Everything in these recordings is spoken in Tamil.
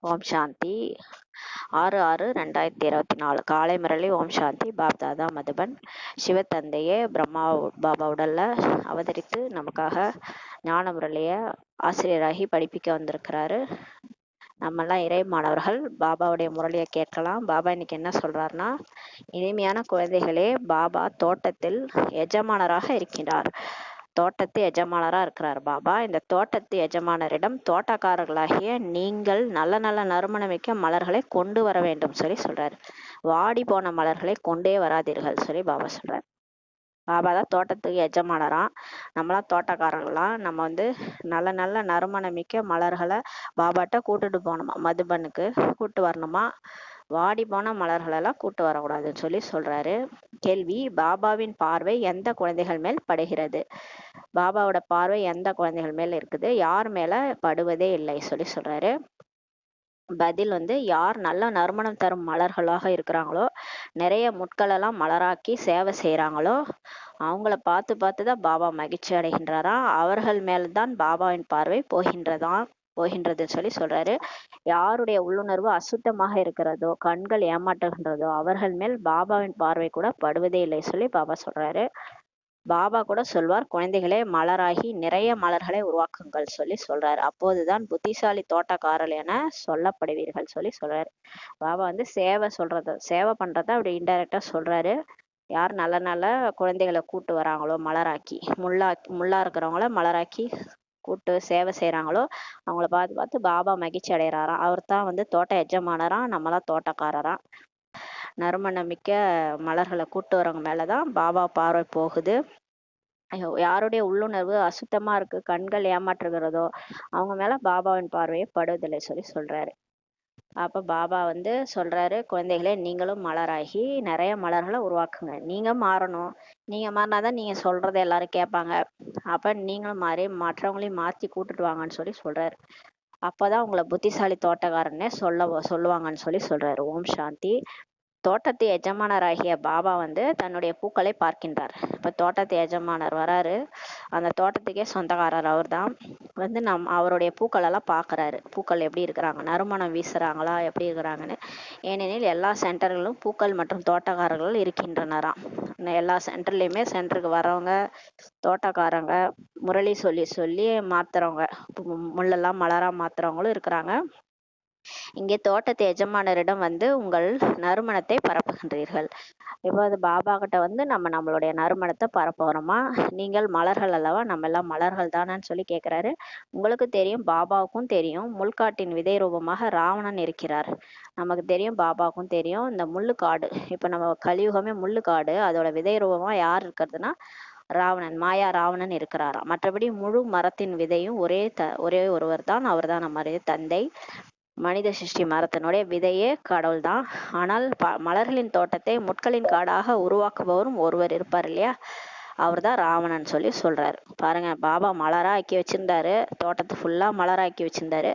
ஓம் சாந்தி. 6/6/2024 காலை முரளி. ஓம் சாந்தி. பாப்தாதா மதுபன். சிவத்தந்தையே பிரம்மா பாபா உடல்ல அவதரித்து நமக்காக ஞான முரளிய ஆசிரியராகி படிப்பிக்க வந்திருக்கிறாரு. நம்மெல்லாம் இறை மாணவர்கள் பாபாவுடைய முரளியை கேட்கலாம். பாபா இன்னைக்கு என்ன சொல்றாருன்னா, இனிமையான குழந்தைகளே, பாபா தோட்டத்தில் எஜமானராக இருக்கின்றார். தோட்டத்து எஜமானரா இருக்கிறார் பாபா. இந்த தோட்டத்து எஜமானரிடம் தோட்டக்காரர்களாகிய நீங்கள் நல்ல நல்ல நறுமணமிக்க மலர்களை கொண்டு வர வேண்டும் சொல்லி சொல்றாரு. வாடி போன மலர்களை கொண்டே வராதீர்கள் சொல்லி பாபா சொல்றாரு. பாபா தான் தோட்டத்துக்கு எஜமானராம், நம்மளாம் தோட்டக்காரங்களாம். நம்ம நல்ல நல்ல நறுமணமிக்க மலர்களை பாபாட்ட கூட்டுட்டு போகணுமா, மதுபனுக்கு கூட்டு வரணுமா. வாடி போன மலர்களெல்லாம் கூட்டு வரக்கூடாதுன்னு சொல்லி சொல்றாரு. கேள்வி: பாபாவின் பார்வை எந்த குழந்தைகள் மேல் படுகிறது? பாபாவோட பார்வை எந்த குழந்தைகள் மேல இருக்குது? யார் மேல படுவதே இல்லை சொல்லி சொல்றாரு. பதில்: யார் நல்ல நறுமணம் தரும் மலர்களாக இருக்கிறாங்களோ, நிறைய முட்களெல்லாம் மலராக்கி சேவை செய்யறாங்களோ, அவங்கள பார்த்து பார்த்துதான் பாபா மகிழ்ச்சி அடைகின்றாராம். அவர்கள் மேல்தான் பாபாவின் பார்வை போகின்றதுன்னு சொல்லி சொல்றாரு. யாருடைய உள்ளுணர்வு அசுத்தமாக இருக்கிறதோ, கண்கள் ஏமாற்றுகின்றதோ, அவர்கள் மேல் பாபாவின் பார்வை கூட படுவதே இல்லை சொல்லி பாபா சொல்றாரு. பாபா கூட சொல்வார், குழந்தைகளே, மலராகி நிறைய மலர்களை உருவாக்குங்கள் சொல்லி சொல்றாரு. அப்போதுதான் புத்திசாலி தோட்டக்காரர்கள் என சொல்லப்படுவீர்கள் சொல்லி சொல்றாரு. பாபா சேவை பண்றத அப்படி இன்டைரக்டா சொல்றாரு. யார் நல்ல நல்ல குழந்தைகளை கூட்டு வராங்களோ, மலராக்கி முள்ளா இருக்கிறவங்கள மலராக்கி கூட்டு சேவை செய்யறாங்களோ, அவங்கள பார்த்து பார்த்து பாபா மகிழ்ச்சி அடைகிறாராம். அவர் தான் தோட்ட எஜமானராம், நம்மளாம் தோட்டக்காரராம். நறுமணமிக்க மலர்களை கூட்டு வரவங்க மேலதான் பாபா பார்வை போகுது. யாருடைய உள்ளுணர்வு அசுத்தமா இருக்கு, கண்கள் ஏமாற்றுகிறதோ, அவங்க மேல பாபாவின் பார்வையை படுவதில்லை சொல்லி சொல்றாரு. அப்ப பாபா சொல்றாரு, குழந்தைகளே, நீங்களும் மலராகி நிறைய மலர்களை உருவாக்குங்க. நீங்க மாறணும். நீங்க மாறினாதான் நீங்க சொல்றதை எல்லாரும் கேட்பாங்க. அப்ப நீங்களும் மாறி மற்றவங்களையும் மாத்தி கூட்டுட்டு வாங்கன்னு சொல்லி சொல்றாரு. அப்பதான் உங்களை புத்திசாலி தோட்டக்காரன்னே சொல்லுவாங்கன்னு சொல்லி சொல்றாரு. ஓம் சாந்தி. தோட்டத்து எஜமானராகிய பாபா தன்னுடைய பூக்களை பார்க்கின்றார். இப்ப தோட்டத்து எஜமானர் வராரு, அந்த தோட்டத்துக்கே சொந்தக்காரர் அவர் தான். அவருடைய பூக்கள் எல்லாம் பாக்குறாரு. பூக்கள் எப்படி இருக்கிறாங்க, நறுமணம் வீசுறாங்களா, எப்படி இருக்கிறாங்கன்னு. ஏனெனில் எல்லா சென்டர்களும் பூக்கள் மற்றும் தோட்டக்காரர்கள் இருக்கின்றனராம். எல்லா சென்டர்லயுமே சென்டருக்கு வர்றவங்க தோட்டக்காரங்க, முரளி சொல்லி சொல்லி மாத்துறவங்க, முள்ளெல்லாம் மலரா மாத்துறவங்களும் இருக்கிறாங்க. இங்கே தோட்டத்து எஜமானரிடம் உங்கள் நறுமணத்தை பரப்புகின்றீர்கள். இப்போ அது பாபா கிட்ட நம்மளுடைய நறுமணத்தை பரப்புறோமா. நீங்கள் மலர்கள் அல்லவா, நம்ம எல்லாம் மலர்கள் தானேன்னு சொல்லி கேட்கிறாரு. உங்களுக்கு தெரியும், பாபாவுக்கும் தெரியும், முள்காட்டின் விதை ரூபமாக ராவணன் இருக்கிறார். நமக்கு தெரியும், பாபாவுக்கும் தெரியும். இந்த முள்ளுக்காடு, இப்ப நம்ம கலியுகமே முள்ளுக்காடு, அதோட விதை ரூபமா யார் இருக்கிறதுனா ராவணன், மாயா ராவணன் இருக்கிறாராம். மற்றபடி முழு மரத்தின் விதையும் ஒரே ஒருவர் தான், அவர் தான் நம்முடைய தந்தை. மனித சிருஷ்டி மரத்தினுடைய விதையே கடவுள் தான். ஆனால் மலர்களின் தோட்டத்தை முட்களின் காடாக உருவாக்குபவரும் ஒருவர் இருப்பார் இல்லையா, அவர் தான் ராவணன் சொல்லி சொல்றாரு. பாருங்க, பாபா மலரா ஆக்கி வச்சிருந்தாரு, தோட்டத்தை ஃபுல்லா மலரா ஆக்கி வச்சிருந்தாரு.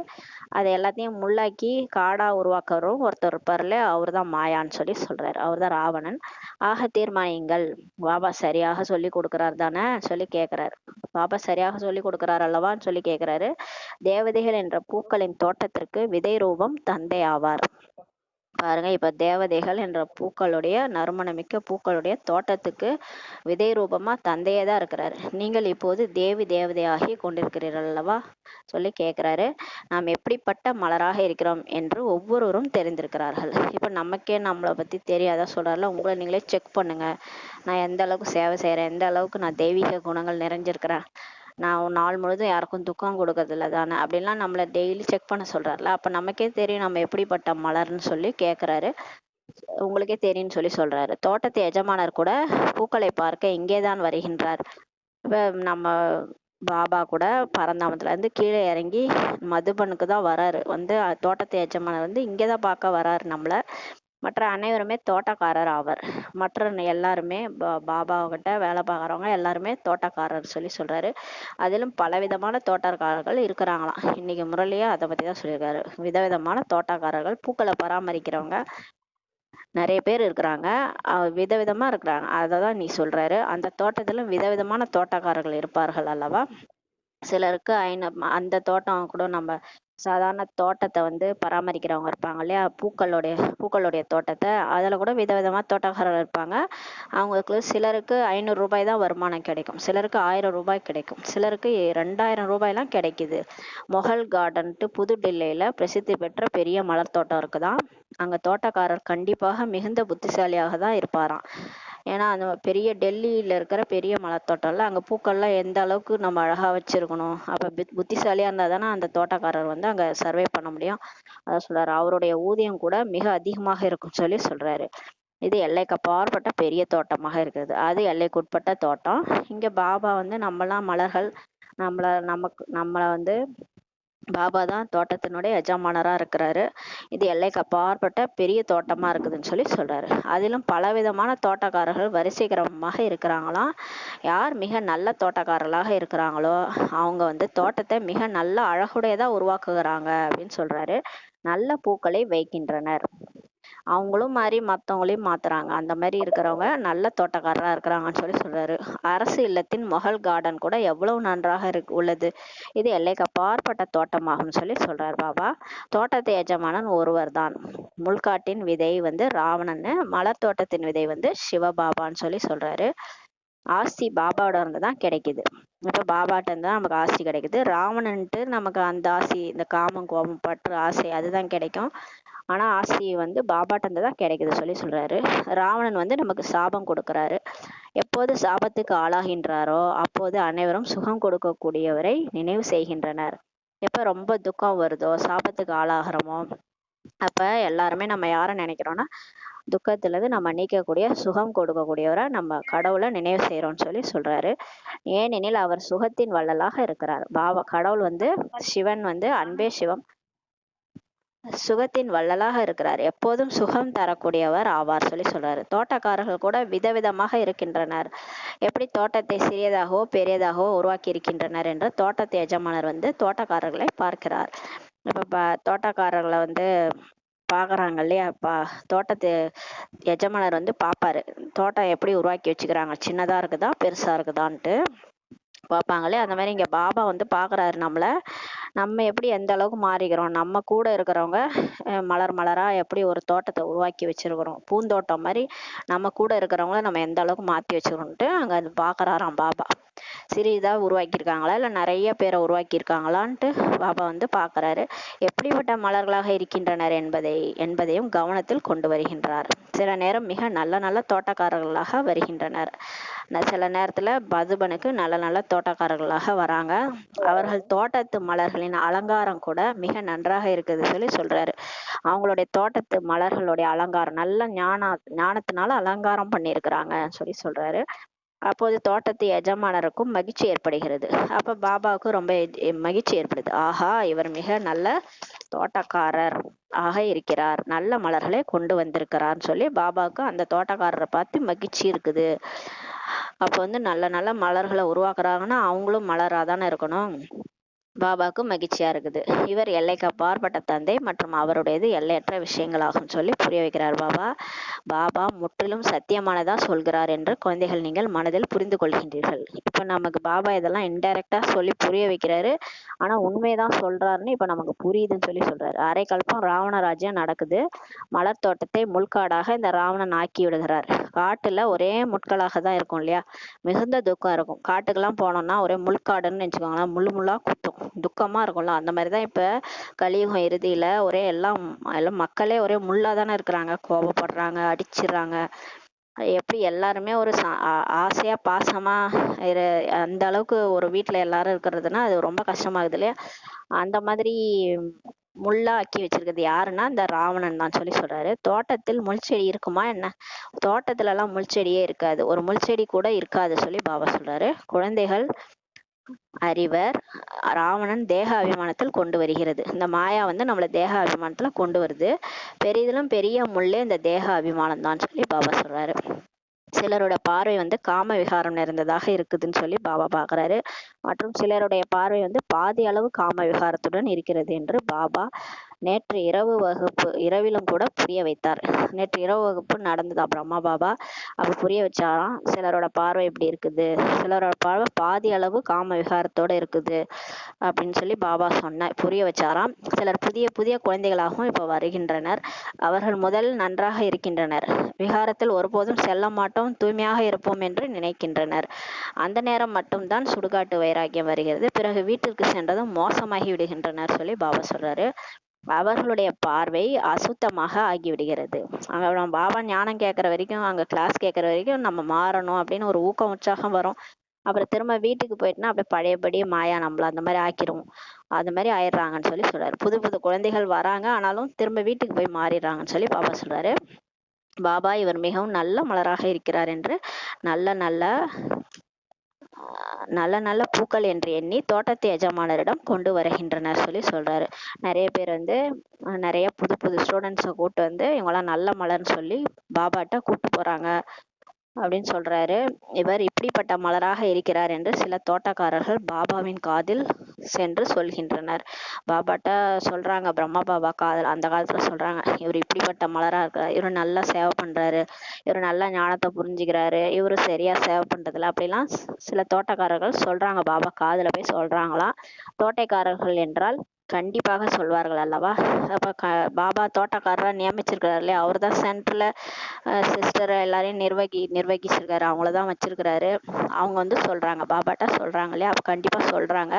அதை எல்லாத்தையும் முள்ளாக்கி காடா உருவாக்குறவரும் ஒருத்தர் இருப்பார் இல்லையா, அவர் தான் மாயான்னு சொல்லி சொல்றாரு. அவர் தான் ராவணன். ஆக தீர்மானியுங்கள். பாபா சரியாக சொல்லி கொடுக்கிறார் தானே சொல்லி கேட்கிறாரு. பாபா சரியாக சொல்லி கொடுக்கிறார் அல்லவான்னு சொல்லி கேட்கிறாரு. தேவதைகள் என்ற பூக்களின் தோட்டத்திற்கு விதை ரூபம் தந்தை ஆவார். பாருங்க, இப்ப தேவதைகள் என்ற பூக்களுடைய நறுமணமிக்க பூக்களுடைய தோட்டத்துக்கு விதை ரூபமா தந்தையே தான் இருக்கிறாரு. நீங்கள் இப்போது தேவதையாகி கொண்டிருக்கிறீர்கள் அல்லவா சொல்லி கேட்கிறாரு. நாம் எப்படிப்பட்ட மலராக இருக்கிறோம் என்று ஒவ்வொருவரும் தெரிந்திருக்கிறார்கள். இப்ப நமக்கே நம்மளை பத்தி தெரியாத சொல்றாருல, உங்களை நீங்களே செக் பண்ணுங்க. நான் எந்த அளவுக்கு சேவை செய்யறேன், எந்த அளவுக்கு நான் தெய்வீக குணங்கள் நிறைஞ்சிருக்கிறேன், நான் நாள் முழுதும் யாருக்கும் துக்கம் கொடுக்கறது இல்லை தானே, அப்படின்லாம் நம்மளை டெய்லி செக் பண்ண சொல்றாருல. அப்ப நமக்கே தெரியும் நம்ம எப்படிப்பட்ட மலர்னு சொல்லி கேட்கிறாரு. உங்களுக்கே தெரியும்னு சொல்லி சொல்றாரு. தோட்டத்து எஜமானர் கூட பூக்களை பார்க்க இங்கேதான் வருகின்றார். இப்ப நம்ம பாபா கூட பரந்தாமத்துல இருந்து கீழே இறங்கி மதுபனுக்கு தான் வராரு. தோட்டத்து எஜமானர் இங்கேதான் பார்க்க வராரு நம்மள. மற்ற அனைவருமே தோட்டக்காரர் ஆவர். மற்ற எல்லாருமே பாபா கிட்ட வேலை பார்க்குறவங்க எல்லாருமே தோட்டக்காரர் சொல்லி சொல்றாரு. அதிலும் பலவிதமான தோட்டக்காரர்கள் இருக்கிறாங்களாம். இன்னைக்கு முரளியா அதை பத்தி தான் சொல்லியிருக்காரு. விதவிதமான தோட்டக்காரர்கள், பூக்களை பராமரிக்கிறவங்க நிறைய பேர் இருக்கிறாங்க, விதவிதமா இருக்கிறாங்க. அததான் நீ சொல்றாரு. அந்த தோட்டத்துல விதவிதமான தோட்டக்காரர்கள் இருப்பார்கள் அல்லவா. சிலருக்கு அந்த தோட்டம் கூட நம்ம சாதாரண தோட்டத்தை வந்து பராமரிக்கிறவங்க இருப்பாங்க இல்லையா, பூக்களுடைய தோட்டத்தை, அதில் கூட விதவிதமாக தோட்டக்காரர் இருப்பாங்க. அவங்களுக்கு சிலருக்கு 500 ரூபாய் தான் வருமானம் கிடைக்கும், சிலருக்கு 1000 ரூபாய் கிடைக்கும், சிலருக்கு 2000 ரூபாய்லாம் கிடைக்குது. மொஹல் கார்டன்ட்டு புதுடில்லியில் பிரசித்தி பெற்ற பெரிய மலர் தோட்டம் இருக்குதான். அங்கே தோட்டக்காரர் கண்டிப்பாக மிகுந்த புத்திசாலியாக தான் இருப்பாராம். ஏன்னா அந்த பெரிய டெல்லியில் இருக்கிற பெரிய மலர் தோட்டம்ல அங்கே பூக்கள்லாம் எந்த அளவுக்கு நம்ம அழகாக வச்சிருக்கணும். அப்போ புத்திசாலியாக இருந்தால் தானே அந்த தோட்டக்காரர் வந்து அங்கே சர்வே பண்ண முடியும். அதான் சொல்றாரு, அவருடைய ஊதியம் கூட மிக அதிகமாக இருக்கும்னு சொல்லி சொல்றாரு. இது எல்லைக்கு அப்பாற்பட்ட பெரிய தோட்டமாக இருக்குது, அது எல்லைக்குட்பட்ட தோட்டம். இங்க பாபா வந்து நம்மலாம் மலர்கள், நம்மளை வந்து பாபா தான் தோட்டத்தினுடைய எஜமானரா இருக்கிறாரு. இது எல்லைக்கு அப்பாற்பட்ட பெரிய தோட்டமா இருக்குதுன்னு சொல்றாரு. அதிலும் பலவிதமான தோட்டக்காரர்கள் வரிசை கிரமமாக இருக்கிறாங்களாம். யார் மிக நல்ல தோட்டக்காரர்களாக இருக்கிறாங்களோ அவங்க வந்து தோட்டத்தை மிக நல்ல அழகுடையதா உருவாக்குகிறாங்க அப்படின்னு சொல்றாரு. நல்ல பூக்களை வைக்கின்றனர், அவங்களும் மாதிரி மற்றவங்களையும் மாத்துறாங்க. அந்த மாதிரி இருக்கிறவங்க நல்ல தோட்டக்காரரா இருக்கிறாங்கன்னு சொல்றாரு. அரசு இல்லத்தின் மொஹல் கார்டன் கூட எவ்வளவு நன்றாக உள்ளது, இது எல்லைக்கு அப்பாற்பட்ட தோட்டமாகும் சொல்றாரு பாபா. தோட்டத்தை எஜமானன் ஒருவர் தான். முள்காட்டின் விதை வந்து ராவணன்னு, மலர் தோட்டத்தின் விதை வந்து சிவபாபான்னு சொல்றாரு. ஆஸ்தி பாபாவோட இருந்து தான் கிடைக்குது. இப்ப பாபாட்ட இருந்து தான் நமக்கு ஆஸ்தி கிடைக்குது. ராவணன்ட்டு நமக்கு அந்த ஆசி, இந்த காமம் கோபம் பற்று ஆசை அதுதான் கிடைக்கும். ஆனா ஆஸ்தி வந்து பாபாட்ட இருந்து தான் கிடைக்குது சொல்றாரு. ராவணன் வந்து நமக்கு சாபம் கொடுக்கறாரு. எப்போது சாபத்துக்கு ஆளாகின்றாரோ அப்போது அனைவரும் சுகம் கொடுக்கக்கூடியவரை நினைவு செய்கின்றனர். எப்ப ரொம்ப துக்கம் வருதோ, சாபத்துக்கு ஆளாகிறோமோ, அப்ப எல்லாருமே நம்ம யாரை நினைக்கிறோம்னா துக்கத்துல இருந்து நம்ம நீக்கக்கூடிய சுகம் கொடுக்கக்கூடியவரை நம்ம கடவுளை நினைவு செய்யறோம்னு சொல்றாரு. ஏனெனில் அவர் சுகத்தின் வள்ளலாக இருக்கிறார். பாபா கடவுள் வந்து சிவன் வந்து அன்பே சிவம், சுகத்தின் வள்ளலாக இருக்கிறார், எப்போதும் சுகம் தரக்கூடியவர் ஆவார் சொல்றாரு. தோட்டக்காரர்கள் கூட விதவிதமாக இருக்கின்றனர். எப்படி தோட்டத்தை சிறியதாகவோ பெரியதாகவோ உருவாக்கி இருக்கின்றனர் என்று தோட்டத்தை எஜமானர் வந்து தோட்டக்காரர்களை பார்க்கிறார். இப்ப தோட்டக்காரர்களை வந்து பாக்குறாங்க இல்லையா, தோட்டத்து எஜமானர் வந்து பாப்பாரு, தோட்டம் எப்படி உருவாக்கி வச்சுக்கிறாங்க, சின்னதா இருக்குதா பெருசா இருக்குதான்ட்டு பார்ப்பாங்களே. அந்த மாதிரி இங்க பாபா வந்து பாக்குறாரு நம்ம எப்படி எந்த அளவுக்கு மாறிக்கிறோம், நம்ம கூட இருக்கிறவங்க மலரா எப்படி ஒரு தோட்டத்தை உருவாக்கி வச்சிருக்கிறோம், பூந்தோட்டம் மாதிரி நம்ம கூட இருக்கிறவங்கள நம்ம எந்த அளவுக்கு மாத்தி வச்சிருக்கோம்ட்டு அங்க பாக்குறாராம் பாபா. சிறிதா உருவாக்கியிருக்காங்களா இல்ல நிறைய பேரை உருவாக்கியிருக்காங்களான்ட்டு பாபா வந்து பாக்குறாரு. எப்படிப்பட்ட மலர்களாக இருக்கின்றனர் என்பதையும் கவனத்தில் கொண்டு வருகின்றார். சில நேரம் மிக நல்ல தோட்டக்காரர்களாக வருகின்றனர், சில நேரத்துல மதுபனுக்கு நல்ல தோட்டக்காரர்களாக வராங்க. அவர்கள் தோட்டத்து மலர்களின் அலங்காரம் கூட மிக நன்றாக இருக்குது சொல்றாரு. அவங்களுடைய தோட்டத்து மலர்களுடைய அலங்காரம் நல்ல ஞானத்தினால அலங்காரம் பண்ணியிருக்கிறாங்க சொல்றாரு. அப்போது தோட்டத்து எஜமானருக்கும் மகிழ்ச்சி ஏற்படுகிறது. அப்ப பாபாவுக்கு ரொம்ப மகிழ்ச்சி ஏற்படுது. ஆஹா, இவர் மிக நல்ல தோட்டக்காரர் ஆக இருக்கிறார், நல்ல மலர்களை கொண்டு வந்திருக்கிறார்னு சொல்லி பாபாவுக்கு அந்த தோட்டக்காரரை பார்த்து மகிழ்ச்சி இருக்குது. அப்ப வந்து நல்ல மலர்களை உருவாக்குறாங்கன்னா அவங்களும் மலராதானே இருக்கணும். பாபாவுக்கு மகிழ்ச்சியா இருக்குது. இவர் எல்லைக்கு அப்பாற்பட்ட தந்தை மற்றும் அவருடையது எல்லையற்ற விஷயங்களாகும் சொல்லி புரிய வைக்கிறார் பாபா. பாபா முற்றிலும் சத்தியமானதா சொல்கிறார் என்று குழந்தைகள் நீங்கள் மனதில் புரிந்து கொள்கின்றீர்கள். இப்ப நமக்கு பாபா இதெல்லாம் இன்டைரக்டா சொல்லி புரிய வைக்கிறாரு. ஆனா உண்மைதான் சொல்றாருன்னு இப்ப நமக்கு புரியுதுன்னு சொல்றாரு. அரைக்கல்பம் ராவண ராஜ்யம் நடக்குது. மலர் தோட்டத்தை முள்காடாக இந்த ராவணன் ஆக்கி விடுகிறார். காட்டுல ஒரே முட்களாக தான் இருக்கும் இல்லையா, மிகுந்த துக்கம் இருக்கும். காட்டுக்கெல்லாம் போனோம்னா ஒரே முள்காடுன்னு நினைச்சுக்கோங்களேன், முள்ளா குத்தும், துக்கமா இருக்கும்ல. அந்த மாதிரிதான் இப்ப கலியுகம் இறுதியில ஒரே எல்லாம் மக்களே ஒரே முள்ளா தானே இருக்கிறாங்க, கோபப்படுறாங்க, அடிச்சிடுறாங்க. எப்படி எல்லாருமே ஒரு ஆசையா பாசமா அந்த அளவுக்கு ஒரு வீட்டுல எல்லாரும் இருக்கிறதுனா அது ரொம்ப கஷ்டமாகுது இல்லையா. அந்த மாதிரி முள்ளா ஆக்கி வச்சிருக்கிறது யாருன்னா இந்த ராவணன் தான் சொல்றாரு. தோட்டத்தில் முள்செடி இருக்குமா என்ன, தோட்டத்துல எல்லாம் முள்செடியே இருக்காது, ஒரு முள்செடி கூட இருக்காது சொல்லி பாபா சொல்றாரு. குழந்தைகள் அறிவர், ராவணன் தேக அபிமானத்தில் கொண்டு வருகிறது. இந்த மாயா வந்து நம்மள தேக அபிமானத்துல கொண்டு வருது. பெரிதிலும் பெரிய முள்ளே இந்த தேக அபிமானம் தான் சொல்லி பாபா சொல்றாரு. சிலரோட பார்வை வந்து காம விகாரம் நிறைந்ததாக இருக்குதுன்னு சொல்லி பாபா பாக்குறாரு. மற்றும் சிலருடைய பார்வை வந்து பாதி அளவு காம விகாரத்துடன் இருக்கிறது என்று பாபா நேற்று இரவிலும் கூட புரிய வைத்தார். நேற்று இரவு வகுப்பு நடந்ததா பிரம்மா பாபா அப்ப புரிய வச்சாராம். சிலரோட பார்வை இப்படி இருக்குது, சிலரோட பார்வை பாதி அளவு காம விகாரத்தோட இருக்குது அப்படின்னு சொல்லி பாபா புரிய வச்சாராம். சிலர் புதிய புதிய குழந்தைகளாகவும் இப்ப வருகின்றனர். அவர்கள் முதலில் நன்றாக இருக்கின்றனர். விகாரத்தில் ஒருபோதும் செல்ல மாட்டோம், தூய்மையாக இருப்போம் என்று நினைக்கின்றனர். அந்த நேரம் மட்டும்தான் சுடுகாட்டு வைராக்கியம் வருகிறது. பிறகு வீட்டிற்கு சென்றதும் மோசமாகி விடுகின்றனர் சொல்லி பாபா சொல்றாரு. அவர்களுடைய பார்வை அசுத்தமாக ஆகிவிடுகிறது. அங்க பாபா ஞானம் கேட்கற வரைக்கும், அங்க கிளாஸ் கேட்கற வரைக்கும் நம்ம மாறணும் அப்படின்னு ஒரு ஊக்கம் உற்சாகம் வரும். அப்புறம் திரும்ப வீட்டுக்கு போயிட்டுனா அப்படியே பழையபடி மாயா நம்மள அந்த மாதிரி ஆக்கிருவோம். அது மாதிரி ஆயிடுறாங்கன்னு சொல்லி சொல்றாரு. புது புது குழந்தைகள் வராங்க, ஆனாலும் திரும்ப வீட்டுக்கு போய் மாறிடுறாங்கன்னு சொல்லி பாபா சொல்றாரு. பாபா இவர் மிகவும் நல்ல மலராக இருக்கிறார் என்று நல்ல நல்ல நல்ல நல்ல பூக்கள் என்று எண்ணி தோட்டத்து எஜமானரிடம் கொண்டு வருகின்றனர் சொல்லி சொல்றாரு. நிறைய பேர் நிறைய புது புது ஸ்டூடெண்ட்ஸை கூட்டு இவங்கெல்லாம் நல்ல மலர்னு சொல்லி பாபாட்ட கூட்டு போறாங்க அப்படின்னு சொல்றாரு. இவர் இப்படிப்பட்ட மலராக இருக்கிறார் என்று சில தோட்டக்காரர்கள் பாபாவின் காதில் சென்று சொல்கின்றனர். பாபாட்ட சொல்றாங்க, பிரம்மா பாபா காதல் அந்த காலத்துல சொல்றாங்க, இவர் இப்படிப்பட்ட மலரா இருக்கிறார், இவரு நல்லா சேவை பண்றாரு, இவரு நல்ல ஞானத்தை புரிஞ்சுக்கிறாரு, இவரு சரியா சேவை பண்றதில்ல அப்படிலாம் சில தோட்டக்காரர்கள் சொல்றாங்க. பாபா காதுல போய் சொல்றாங்களாம். தோட்டக்காரர்கள் என்றால் கண்டிப்பாக சொல்வார்கள் அல்லவா. அப்ப பாபா தோட்டக்காரரா நியமிச்சிருக்கிறாரு இல்லையா, அவர் தான் சென்டர்ல சிஸ்டர் எல்லாரையும் நிர்வகிச்சிருக்காரு, அவங்களதான் வச்சிருக்கிறாரு. அவங்க சொல்றாங்க, பாபாட்ட சொல்றாங்க இல்லையா, அப்ப கண்டிப்பா சொல்றாங்க.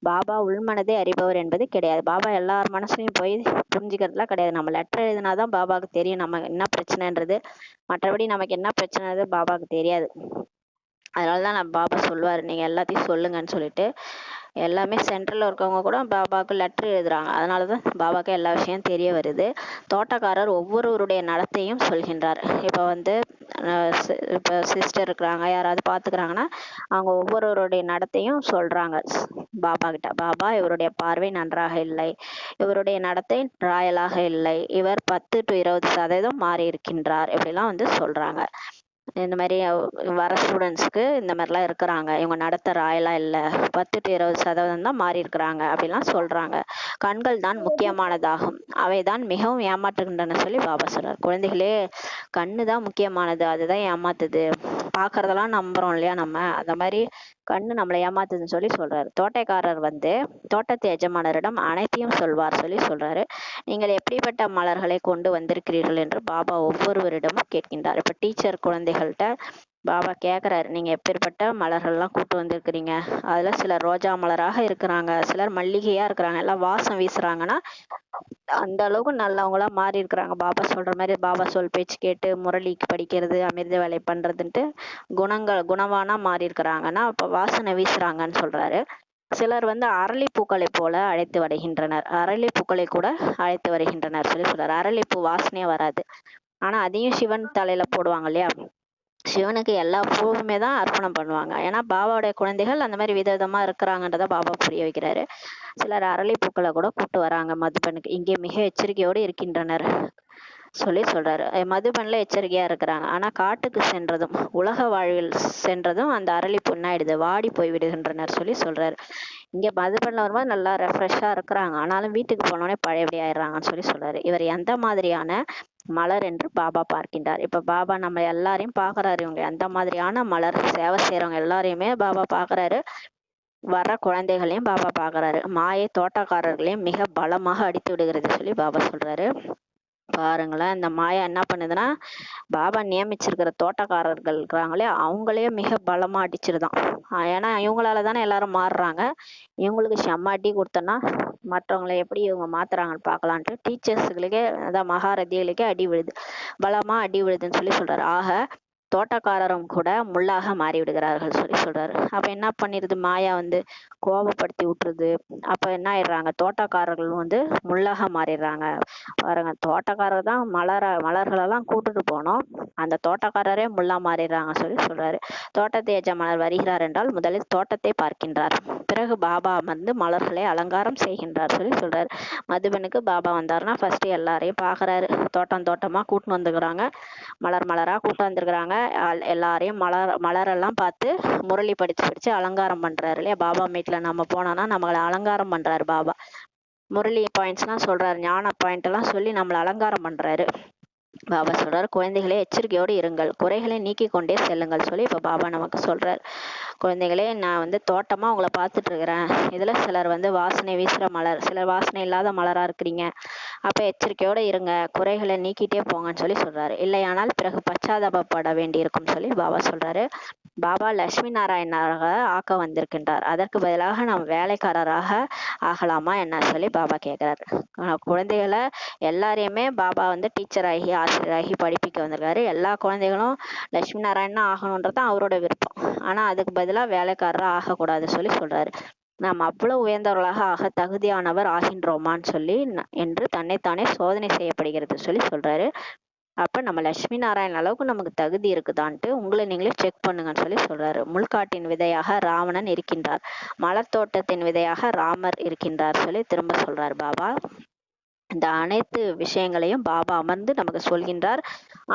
பாபா உள்மனதை அறிபவர் என்பது கிடையாது. பாபா எல்லார் மனசுலையும் போய் புரிஞ்சுக்கிறதுலாம் கிடையாது. நம்ம லெட்டர் எழுதினாதான் பாபாவுக்கு தெரியும் நம்ம என்ன பிரச்சனைன்றது. மற்றபடி நமக்கு என்ன பிரச்சனைன்றது பாபாவுக்கு தெரியாது. அதனாலதான் நம்ம பாபா சொல்லுவாரு, நீங்க எல்லாத்தையும் சொல்லுங்கன்னு சொல்லிட்டு. எல்லாமே சென்ட்ரல்ல இருக்கவங்க கூட பாபாவுக்கு லெட்டர் எழுதுறாங்க. அதனாலதான் பாபாவுக்கு எல்லா விஷயம் தெரிய வருது. தோட்டக்காரர் ஒவ்வொருவருடைய நடத்தையும் சொல்கின்றார். இப்ப சிஸ்டர் இருக்கிறாங்க, யாராவது பாத்துக்கிறாங்கன்னா அவங்க ஒவ்வொருவருடைய நடத்தையும் சொல்றாங்க பாபா கிட்ட. பாபா இவருடைய பார்வை நன்றாக இல்லை, இவருடைய நடத்தை ராயலாக இல்லை, இவர் 10 to 20% மாறி இருக்கின்றார், இப்படிலாம் சொல்றாங்க. இந்த மாதிரி வர ஸ்டூடெண்ட்ஸ்க்கு இந்த மாதிரிலாம் இருக்கிறாங்க, இவங்க நடத்த ராயலா இல்லை, 10 to 20% தான் மாறி இருக்கிறாங்க அப்படிலாம் சொல்றாங்க. கண்கள் தான் முக்கியமானதாகும், அவைதான் மிகவும் ஏமாற்றுகின்றன சொல்லி பாபா சொல்றார். குழந்தைகளே, கண்ணு தான் முக்கியமானது, அதுதான் ஏமாத்துது. பாக்குறதெல்லாம் நம்புறோம் இல்லையா நம்ம, அந்த மாதிரி கண்ணு நம்மளை ஏமாத்துதுன்னு சொல்லி சொல்றாரு. தோட்டக்காரர் தோட்டத்து எஜமானரிடம் அனைத்தையும் சொல்வார் சொல்லி சொல்றாரு. நீங்கள் எப்படிப்பட்ட மலர்களை கொண்டு வந்திருக்கிறீர்கள் என்று பாபா ஒவ்வொருவரிடமும் கேட்கின்றார். இப்ப டீச்சர் குழந்தைகள்கிட்ட பாபா கேக்குறாரு, நீங்க எப்பேற்பட்ட மலர்கள்லாம் கூட்டு வந்திருக்கிறீங்க. அதுல சிலர் ரோஜா மலராக இருக்கிறாங்க, சிலர் மல்லிகையா இருக்கிறாங்க, எல்லாம் வாசம் வீசுறாங்கன்னா அந்த அளவுக்கு நல்லவங்களா மாறி இருக்கிறாங்க. பாபா சொல்ற மாதிரி பாபா சொல் பேச்சு கேட்டு முரளிக்கு படிக்கிறது, அமிர்த வேலை பண்றதுன்ட்டு குணவானா மாறி இருக்கிறாங்கன்னா அப்ப வாசனை வீசுறாங்கன்னு சொல்றாரு. சிலர் அரளிப்பூக்களை போல அழைத்து வருகின்றனர், அரளிப்பூக்களை கூட அழைத்து வருகின்றனர் சொல்லி சொல்றாரு. அரளிப்பூ வாசனையே வராது, ஆனா அதையும் சிவன் தலையில போடுவாங்க இல்லையா. சிவனுக்கு எல்லா பூவுமே தான் அர்ப்பணம் பண்ணுவாங்க. ஏன்னா பாபாவுடைய குழந்தைகள் அந்த மாதிரி விதவிதமா இருக்கிறாங்கன்றத பாபா புரிய வைக்கிறாரு. சிலர் அரளிப்பூக்களை கூட கூட்டு வராங்க மதுபனுக்கு, இங்கே மிக எச்சரிக்கையோடு இருக்கின்றனர் சொல்லி சொல்றாரு. மதுபன்ல எச்சரிக்கையா இருக்கிறாங்க, ஆனா காட்டுக்கு சென்றதும் உலக வாழ்வில் சென்றதும் அந்த அரளிப்பூ என்ன ஆயிடுது, வாடி போய் விடுகின்றனர் சொல்லி சொல்றாரு. இங்க மதுபன்ல வரும்போது நல்லா ரெஃப்ரெஷ்ஷா இருக்கிறாங்க, ஆனாலும் வீட்டுக்கு போனோடனே பழையபடி ஆயிடுறாங்கன்னு சொல்லி சொல்றாரு. இவர் எந்த மாதிரியான மலர் என்று பாபா பார்க்கின்றார். இப்ப பாபா நம்ம எல்லாரையும் பாக்குறாரு, இவங்க எந்த மாதிரியான மலர், சேவை செய்யறவங்க எல்லாரையுமே பாபா பாக்குறாரு, வர்ற குழந்தைகளையும் பாபா பாக்குறாரு. மாயை தோட்டக்காரர்களையும் மிக பலமாக அடித்து விடுகிறது சொல்லி பாபா சொல்றாரு. பாருங்களேன், இந்த மாயா என்ன பண்ணுதுன்னா, பாபா நியமிச்சிருக்கிற தோட்டக்காரர்கள் இருக்கிறாங்களே அவங்களே மிக பலமா அடிச்சிருதான். ஏன்னா இவங்களால தானே எல்லாரும் மாறுறாங்க. இவங்களுக்கு செம்ம அடி கொடுத்தோன்னா மற்றவங்களை எப்படி இவங்க மாத்துறாங்கன்னு பார்க்கலான்ட்டு டீச்சர்ஸுகளுக்கே, அதான் மகாரதிகளுக்கே அடி விழுது, பலமா அடி விழுதுன்னு சொல்லி சொல்றாரு. ஆக தோட்டக்காரரும் கூட முள்ளாக மாறி விடுகிறார்கள் சொல்லி சொல்றாரு. அப்ப என்ன பண்ணிருது மாயா, கோபப்படுத்தி விட்டுருது. அப்ப என்ன ஆயிடுறாங்க, தோட்டக்காரர்கள் முள்ளாக மாறிடுறாங்க. பாருங்க, தோட்டக்காரர் தான் மலர்களெல்லாம் கூட்டிட்டு போனோம், அந்த தோட்டக்காரரே முள்ளா மாறிடுறாங்க சொல்லி சொல்றாரு. தோட்டத்தை எஜமானர் வருகிறார் என்றால் முதலில் தோட்டத்தை பார்க்கின்றார், பிறகு பாபா அமர்ந்து மலர்களை அலங்காரம் செய்கின்றார் சொல்லி சொல்றாரு. மதுபனுக்கு பாபா வந்தாருன்னா ஃபர்ஸ்ட் எல்லாரையும் பாக்குறாரு, தோட்டமா கூட்டு வந்துக்கிறாங்க, மலரா கூட்டு வந்திருக்கிறாங்க. எல்லாரையும் மலரெல்லாம் பார்த்து முரளி படிச்சு அலங்காரம் பண்றாரு இல்லையா. பாபா மீட்ல நம்ம போனோம்னா நம்மளை அலங்காரம் பண்றாரு பாபா. முரளி பாயிண்ட்ஸ்லாம் சொல்றாரு, ஞான பாயிண்ட் எல்லாம் சொல்லி நம்மளை அலங்காரம் பண்றாரு. பாபா சொல்றாரு, குழந்தைகளே எச்சரிக்கையோடு இருங்கள், குறைகளை நீக்கி கொண்டே செல்லுங்கள் சொல்லி இப்ப பாபா நமக்கு சொல்றாரு. குழந்தைகளே, நான் வந்து தோட்டமா உங்களை பார்த்துட்டு இருக்கிறேன். இதுல சிலர் வந்து வாசனை வீசுற மலர், சிலர் வாசனை இல்லாத மலரா இருக்கிறீங்க. அப்ப எச்சரிக்கையோட இருங்க, குறைகளை நீக்கிட்டே போங்கன்னு சொல்லி சொல்றாரு. இல்லையானால் பிறகு பச்சாதாபப்பட வேண்டி இருக்கும்னு சொல்லி பாபா சொல்றாரு. பாபா லட்சுமி நாராயணராக ஆக்க வந்திருக்கின்றார், அதற்கு பதிலாக நாம் வேலைக்காரராக ஆகலாமா என்ன சொல்லி பாபா கேட்கிறாரு. குழந்தைகளை எல்லாரையுமே பாபா வந்து டீச்சர் ஆகி ஆசிரியராகி படிப்பிக்க வந்திருக்காரு. எல்லா குழந்தைகளும் லட்சுமி நாராயணன் ஆகணுன்றது அவரோட விருப்பம். ஆனா அதுக்கு பதிலா வேலைக்காரரா ஆகக்கூடாது சொல்லி சொல்றாரு. நாம் அவ்வளவு உயர்ந்தவர்களாக ஆக தகுதியானவர் ஆகின்றோமான்னு சொல்லி என்று தன்னைத்தானே சோதனை செய்யப்படுகிறது சொல்லி சொல்றாரு. அப்ப நம்ம லட்சுமி நாராயணன் அளவுக்கு நமக்கு தகுதி இருக்குதான்ட்டு உங்களை நீங்களே செக் பண்ணுங்கன்னு சொல்லி சொல்றாரு. முள்காட்டின் விதையாக ராவணன் இருக்கின்றார், மலர் தோட்டத்தின் விதையாக ராமர் இருக்கின்றார் சொல்லி திரும்ப சொல்றாரு பாபா. இந்த அனைத்து விஷயங்களையும் பாபா அமர்ந்து நமக்கு சொல்கின்றார்.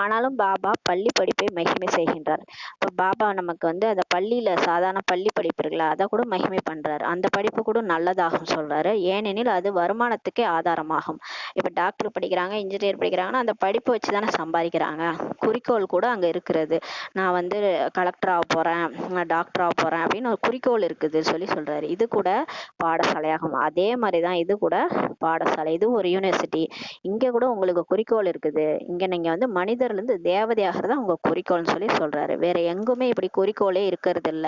ஆனாலும் பாபா பள்ளி படிப்பை மகிமை செய்கின்றார். இப்போ பாபா நமக்கு வந்து அந்த பள்ளியில சாதாரண பள்ளி படிப்பு இருக்குல்ல, அதை கூட மகிமை பண்றாரு. அந்த படிப்பு கூட நல்லதாகும் சொல்றாரு. ஏனெனில் அது வருமானத்துக்கே ஆதாரமாகும். இப்ப டாக்டர் படிக்கிறாங்க, இன்ஜினியர் படிக்கிறாங்கன்னா அந்த படிப்பை வச்சுதானே சம்பாதிக்கிறாங்க. குறிக்கோள் கூட அங்க இருக்கிறது. நான் வந்து கலெக்டர் ஆக போறேன், நான் டாக்டர் ஆக போறேன் அப்படின்னு ஒரு குறிக்கோள் இருக்குது சொல்லி சொல்றாரு. இது கூட பாடசாலையாகும். அதே மாதிரிதான் இது கூட பாடசாலை, இது ஒரு யூனிவர்சிட்டி. இங்க கூட உங்களுக்கு குறிக்கோள் இருக்குது. இங்க நீங்க வந்து மனிதர்ல இருந்து தேவதையாகிறதா உங்க குறிக்கோள்னு சொல்லி சொல்றாரு. வேற எங்குமே இப்படி குறிக்கோளே இருக்கிறது இல்ல.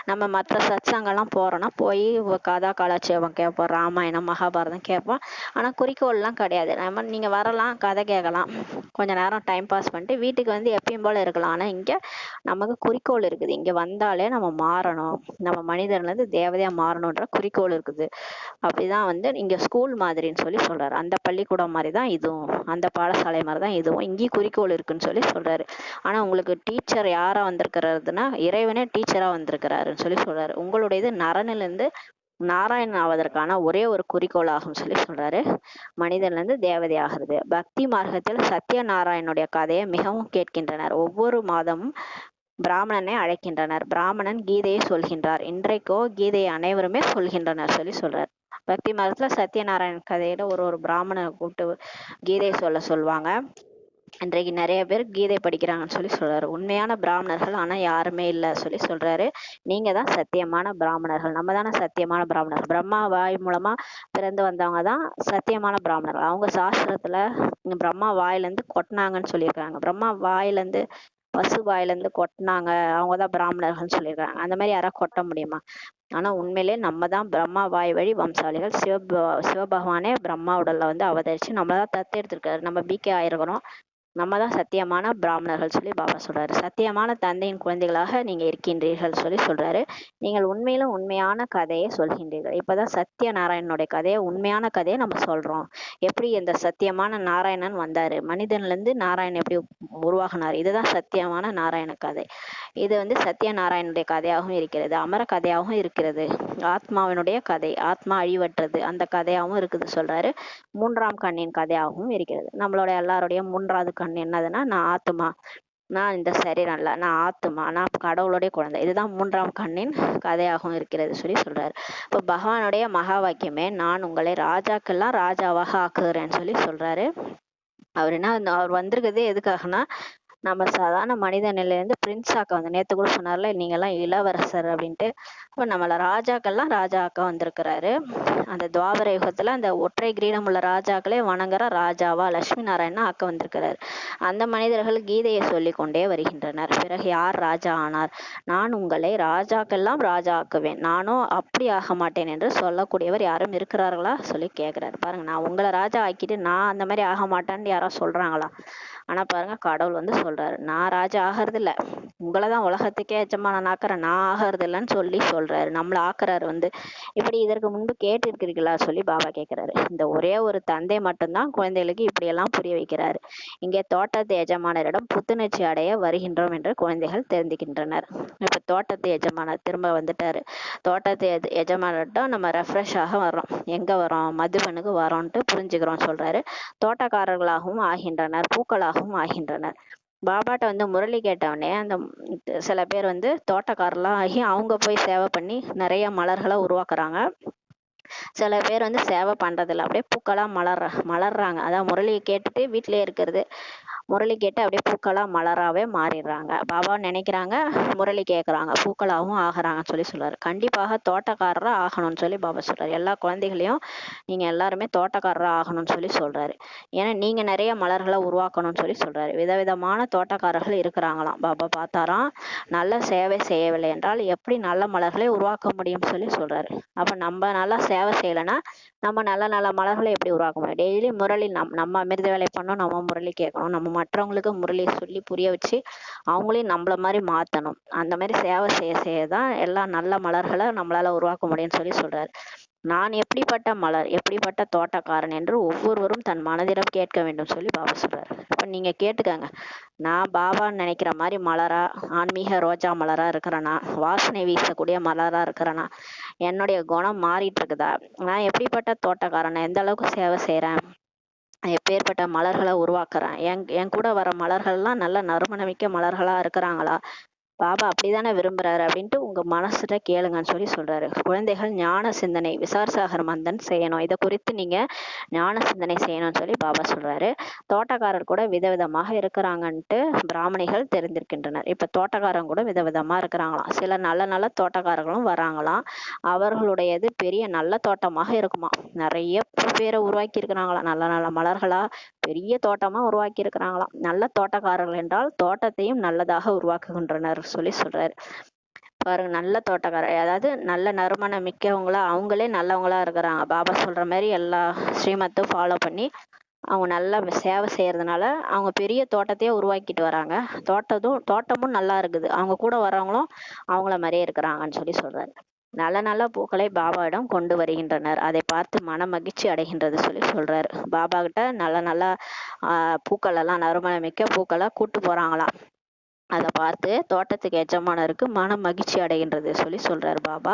நம்ம மற்ற சத்சங்கெல்லாம் போறோம்னா போய் கதா காலாட்சேபம் கேட்போம், ராமாயணம் மகாபாரதம் கேட்போம். ஆனா குறிக்கோள்லாம் கிடையாது. நம்ம நீங்க வரலாம், கதை கேட்கலாம், கொஞ்ச நேரம் டைம் பாஸ் பண்ணிட்டு வீட்டுக்கு வந்து எப்பயும் போல இருக்கலாம். ஆனா இங்க நமக்கு குறிக்கோள் இருக்குது. இங்க வந்தாலே நம்ம மாறணும், நம்ம மனிதர்ல இருந்து தேவதையா மாறணும்ன்ற குறிக்கோள் இருக்குது. அப்படிதான் வந்து இங்க ஸ்கூல் மாதிரின்னு சொல்லி சொல்றாரு. அந்த பள்ளிக்கூடம் மாதிரிதான் இதுவும், அந்த பாடசாலை மாதிரிதான் இதுவும். இங்கேயும் குறிக்கோள் இருக்குன்னு சொல்லி சொல்றாரு. ஆனா உங்களுக்கு டீச்சர் யாரா வந்திருக்கிறதுனா இறைவனே டீச்சரா வந்திருக்கிறாருன்னு சொல்லி சொல்றாரு. உங்களுடையது நரனில இருந்து நாராயணன் ஆவதற்கான ஒரே ஒரு குறிக்கோள் ஆகும் சொல்லி சொல்றாரு. மனிதன்ல இருந்து தேவதை ஆகிறது. பக்தி மார்க்கத்தில் சத்யநாராயணுடைய கதையை மிகவும் கேட்கின்றனர். ஒவ்வொரு மாதமும் பிராமணனை அழைக்கின்றனர். பிராமணன் கீதையை சொல்கின்றார். இன்றைக்கோ கீதையை அனைவருமே சொல்கின்றனர் சொல்லி சொல்றார். பக்தி மார்க்கத்துல சத்யநாராயண் கதையில ஒரு பிராமணனை கூப்பிட்டு கீதையை சொல்லுவாங்க. இன்றைக்கு நிறைய பேர் கீதை படிக்கிறாங்கன்னு சொல்லி சொல்றாரு. உண்மையான பிராமணர்கள் ஆனா யாருமே இல்ல சொல்லி சொல்றாரு. நீங்க தான் சத்தியமான பிராமணர்கள். நம்ம தானே சத்தியமான பிராமணர்கள். பிரம்மா வாய் மூலமா பிறந்து வந்தவங்க தான் சத்தியமான பிராமணர்கள். அவங்க சாஸ்திரத்துல பிரம்மா வாயிலிருந்து கொட்டினாங்கன்னு சொல்லியிருக்காங்க. பிரம்மா வாயிலிருந்து பசு வாயிலிருந்து கொட்டினாங்க, அவங்கதான் பிராமணர்கள்னு சொல்லியிருக்காங்க. அந்த மாதிரி யாராவது கொட்ட முடியுமா? ஆனா உண்மையிலே நம்ம தான் பிரம்மா வாய் வழி வம்சாளிகள். சிவபகவானே பிரம்மா உடல்ல வந்து அவதரிச்சு நம்மளதான் தத்து எடுத்திருக்காரு. நம்ம பிகே ஆயிருக்கிறோம். நம்ம தான் சத்தியமான பிராமணர்கள் சொல்லி பாபா சொல்றாரு. சத்தியமான தந்தையின் குழந்தைகளாக நீங்க இருக்கின்றீர்கள் சொல்லி சொல்றாரு. நீங்கள் உண்மையிலும் உண்மையான கதையை சொல்கின்றீர்கள். இப்பதான் சத்திய நாராயணனுடைய கதையை, உண்மையான கதையை நம்ம சொல்றோம். எப்படி இந்த சத்தியமான நாராயணன் வந்தாரு, மனிதன்ல இருந்து நாராயணன் எப்படி உருவாகினார், இதுதான் சத்தியமான நாராயண கதை. இது வந்து சத்திய நாராயணனுடைய கதையாகவும் இருக்கிறது, அமர கதையாகவும் இருக்கிறது, ஆத்மாவினுடைய கதை, ஆத்மா அழிவற்றது, அந்த கதையாகவும் இருக்குது சொல்றாரு. மூன்றாம் கண்ணின் கதையாகவும் இருக்கிறது. நம்மளோட எல்லாருடைய மூன்றாவது கண் என்னதுன்னா, நான் ஆத்மா, நான் இந்த சரீரம் இல்ல, நான் ஆத்மா, நான் கடவுளுடைய குழந்தை. இதுதான் மூன்றாம் கண்ணின் கதையாகவும் இருக்கிறது சொல்லி சொல்றாரு. இப்போ பகவானுடைய மகா வாக்கியமே, நான் உங்களை ராஜாக்கெல்லாம் ராஜாவாக ஆக்குகிறேன்னு சொல்லி சொல்றாரு. அவர் என்ன, அவர் வந்திருக்கிறதே எதுக்காகனா, நம்ம சாதாரண மனித நிலையிலேருந்து பிரின்ஸ் ஆக்க வந்து, நேத்து கூட சொன்னார்ல நீங்க எல்லாம் இளவரசர் அப்படின்ட்டு. இப்போ நம்மள ராஜாக்கள்லாம் ராஜா ஆக்க வந்திருக்கிறாரு. அந்த துவாபர யுகத்துல அந்த ஒற்றை கிரீடம் உள்ள ராஜாக்களே வணங்குற ராஜாவா லட்சுமி நாராயணா ஆக்க வந்திருக்கிறார். அந்த மனிதர்கள் கீதையை சொல்லிக் கொண்டே வருகின்றனர். பிறகு யார் ராஜா ஆனார்? நான் உங்களை ராஜாக்கெல்லாம் ராஜா ஆக்குவேன், நானும் அப்படி ஆக மாட்டேன் என்று சொல்லக்கூடியவர் யாரும் இருக்கிறார்களா சொல்லி கேட்கிறாரு. பாருங்க, நான் உங்களை ராஜா ஆக்கிட்டு நான் அந்த மாதிரி ஆக மாட்டேன்னு யாராவது சொல்றாங்களா? ஆனா பாருங்க, கடவுள் வந்து சொல்றாரு, நான் ராஜா ஆகிறது இல்ல, உங்களைதான் உலகத்துக்கே எஜமானன் ஆக்குறேன், நான் ஆகிறது இல்லைன்னு சொல்லி சொல்றாரு. நம்மள ஆக்குறாரு வந்து. இப்படி இதற்கு முன்பு கேட்டு இருக்கிறீர்களா சொல்லி பாபா கேட்கிறாரு. இந்த ஒரே ஒரு தந்தை மட்டும்தான் குழந்தைகளுக்கு இப்படி எல்லாம் புரிய வைக்கிறாரு. இங்கே தோட்டத்து எஜமானரிடம் புத்துணர்ச்சி அடைய வருகின்றோம் என்று குழந்தைகள் தெரிந்துகின்றனர். இப்ப தோட்டத்து எஜமானர் திரும்ப வந்துட்டாரு. தோட்டத்து எஜமானர்கிட்ட நம்ம ரெஃப்ரெஷ் ஆக வர்றோம். எங்க வரோம்? மதுபனுக்கு வரோன்ட்டு புரிஞ்சுக்கிறோம் சொல்றாரு. தோட்டக்காரர்களாகவும் ஆகின்றனர், பூக்களாகவும் ஆகின்றனர். பாபாட்ட வந்து முரளி கேட்டவனே, அந்த சில பேர் வந்து தோட்டக்காரலாம் ஆகி அவங்க போய் சேவை பண்ணி நிறைய மலர்களை உருவாக்குறாங்க. சில பேர் வந்து சேவை பண்றதில்ல, அப்படியே பூக்களா மலர்றாங்க. அதான் முரளியை கேட்டுட்டு வீட்டிலேயே இருக்கிறது, முரளி கேட்டு அப்படியே பூக்களா மலராவே மாறிடுறாங்க. பாபா நினைக்கிறாங்க, முரளி கேட்குறாங்க, பூக்களாவும் ஆகுறாங்கன்னு சொல்றாரு. கண்டிப்பாக தோட்டக்காரரா ஆகணும்னு பாபா சொல்றாரு. எல்லா குழந்தைகளையும் நீங்க எல்லாருமே தோட்டக்காரரா ஆகணும்னு சொல்றாரு. ஏன்னா நீங்க நிறைய மலர்களை உருவாக்கணும்னு சொல்றாரு. விதவிதமான தோட்டக்காரர்கள் இருக்கிறாங்களாம். பாபா பார்த்தாராம், நல்ல சேவை செய்யவில்லை என்றால் எப்படி நல்ல மலர்களை உருவாக்க முடியும்னு சொல்றாரு. அப்ப நம்ம நல்லா சேவை செய்யலைன்னா நம்ம நல்ல நல்ல மலர்களை எப்படி உருவாக்க முடியும்? டெய்லி முரளி நம்ம அமிர்த வேலை பண்ணணும், நம்ம முரளி கேட்கணும், நம்ம மற்றவங்களுக்கு முரளியை சொல்லி புரிய வச்சு அவங்களையும் நம்மள மாதிரி மாத்தணும். அந்த மாதிரி சேவை செய்ய செய்யதான் எல்லா நல்ல மலர்களை நம்மளால உருவாக்க முடியும்னு சொல்றாரு. நான் எப்படிப்பட்ட மலர், எப்படிப்பட்ட தோட்டக்காரன் என்று ஒவ்வொருவரும் தன் மனதிடம் கேட்க வேண்டும் பாபா சொல்றாரு. இப்ப நீங்க கேட்டுக்கங்க, நான் பாபான்னு நினைக்கிற மாதிரி மலரா, ஆன்மீக ரோஜா மலரா இருக்கிறேனா, வாசனை வீசக்கூடிய மலரா இருக்கிறேனா, என்னுடைய குணம் மாறிட்டு இருக்குதா, நான் எப்படிப்பட்ட தோட்டக்காரன், எந்த அளவுக்கு சேவை செய்யறேன், எப்பேற்பட்ட மலர்களை உருவாக்குறேன், என் கூட வர மலர்கள்லாம் நல்ல நறுமணமிக்க மலர்களா இருக்கிறாங்களா, பாபா அப்படிதானே விரும்புறாரு அப்படின்ட்டு உங்க மனசுல கேளுங்கன்னு சொல்றாரு. குழந்தைகள் ஞான சிந்தனை விசாரசாகர் மந்தன் செய்யணும். இதை குறித்து நீங்க ஞான சிந்தனை செய்யணும்னு பாபா சொல்றாரு. தோட்டக்காரர் கூட விதவிதமாக இருக்கிறாங்கன்ட்டு பிராமணிகள் தெரிந்திருக்கின்றனர். இப்ப தோட்டக்காரங்க கூட விதவிதமா இருக்கிறாங்களாம். சில நல்ல நல்ல தோட்டக்காரர்களும் வராங்களாம். அவர்களுடையது பெரிய நல்ல தோட்டமாக இருக்குமா, நிறைய பேரை உருவாக்கி இருக்கிறாங்களாம், நல்ல நல்ல மலர்களா பெரிய தோட்டமா உருவாக்கி இருக்கிறாங்களாம். நல்ல தோட்டக்காரர்கள் என்றால் தோட்டத்தையும் நல்லதாக உருவாக்குகின்றனர் சொல்றாரு. பாருங்க, நல்ல தோட்டக்காரர், அதாவது நல்ல நறுமணம் மிக்கவங்களா, அவங்களே நல்லவங்களா இருக்கிறாங்க. பாபா சொல்ற மாதிரி எல்லா ஸ்ரீமத்தும் ஃபாலோ பண்ணி அவங்க நல்லா சேவை செய்யறதுனால அவங்க பெரிய தோட்டத்தையே உருவாக்கிட்டு வராங்க. தோட்டமும் நல்லா இருக்குது, அவங்க கூட வர்றவங்களும் அவங்கள மாதிரியே இருக்கிறாங்கன்னு சொல்றாரு. நல்ல நல்ல பூக்களை பாபாவிடம் கொண்டு வருகின்றனர், அதை பார்த்து மன மகிழ்ச்சி அடைகின்றது சொல்றாரு. பாபா கிட்ட நல்ல நல்ல பூக்கள் எல்லாம் நறுமணமிக்க பூக்களை கூட்டு போறாங்களாம். அதை பார்த்து தோட்டத்துக்கு எஜமானருக்கு மன மகிழ்ச்சி அடைகின்றது சொல்றாரு பாபா.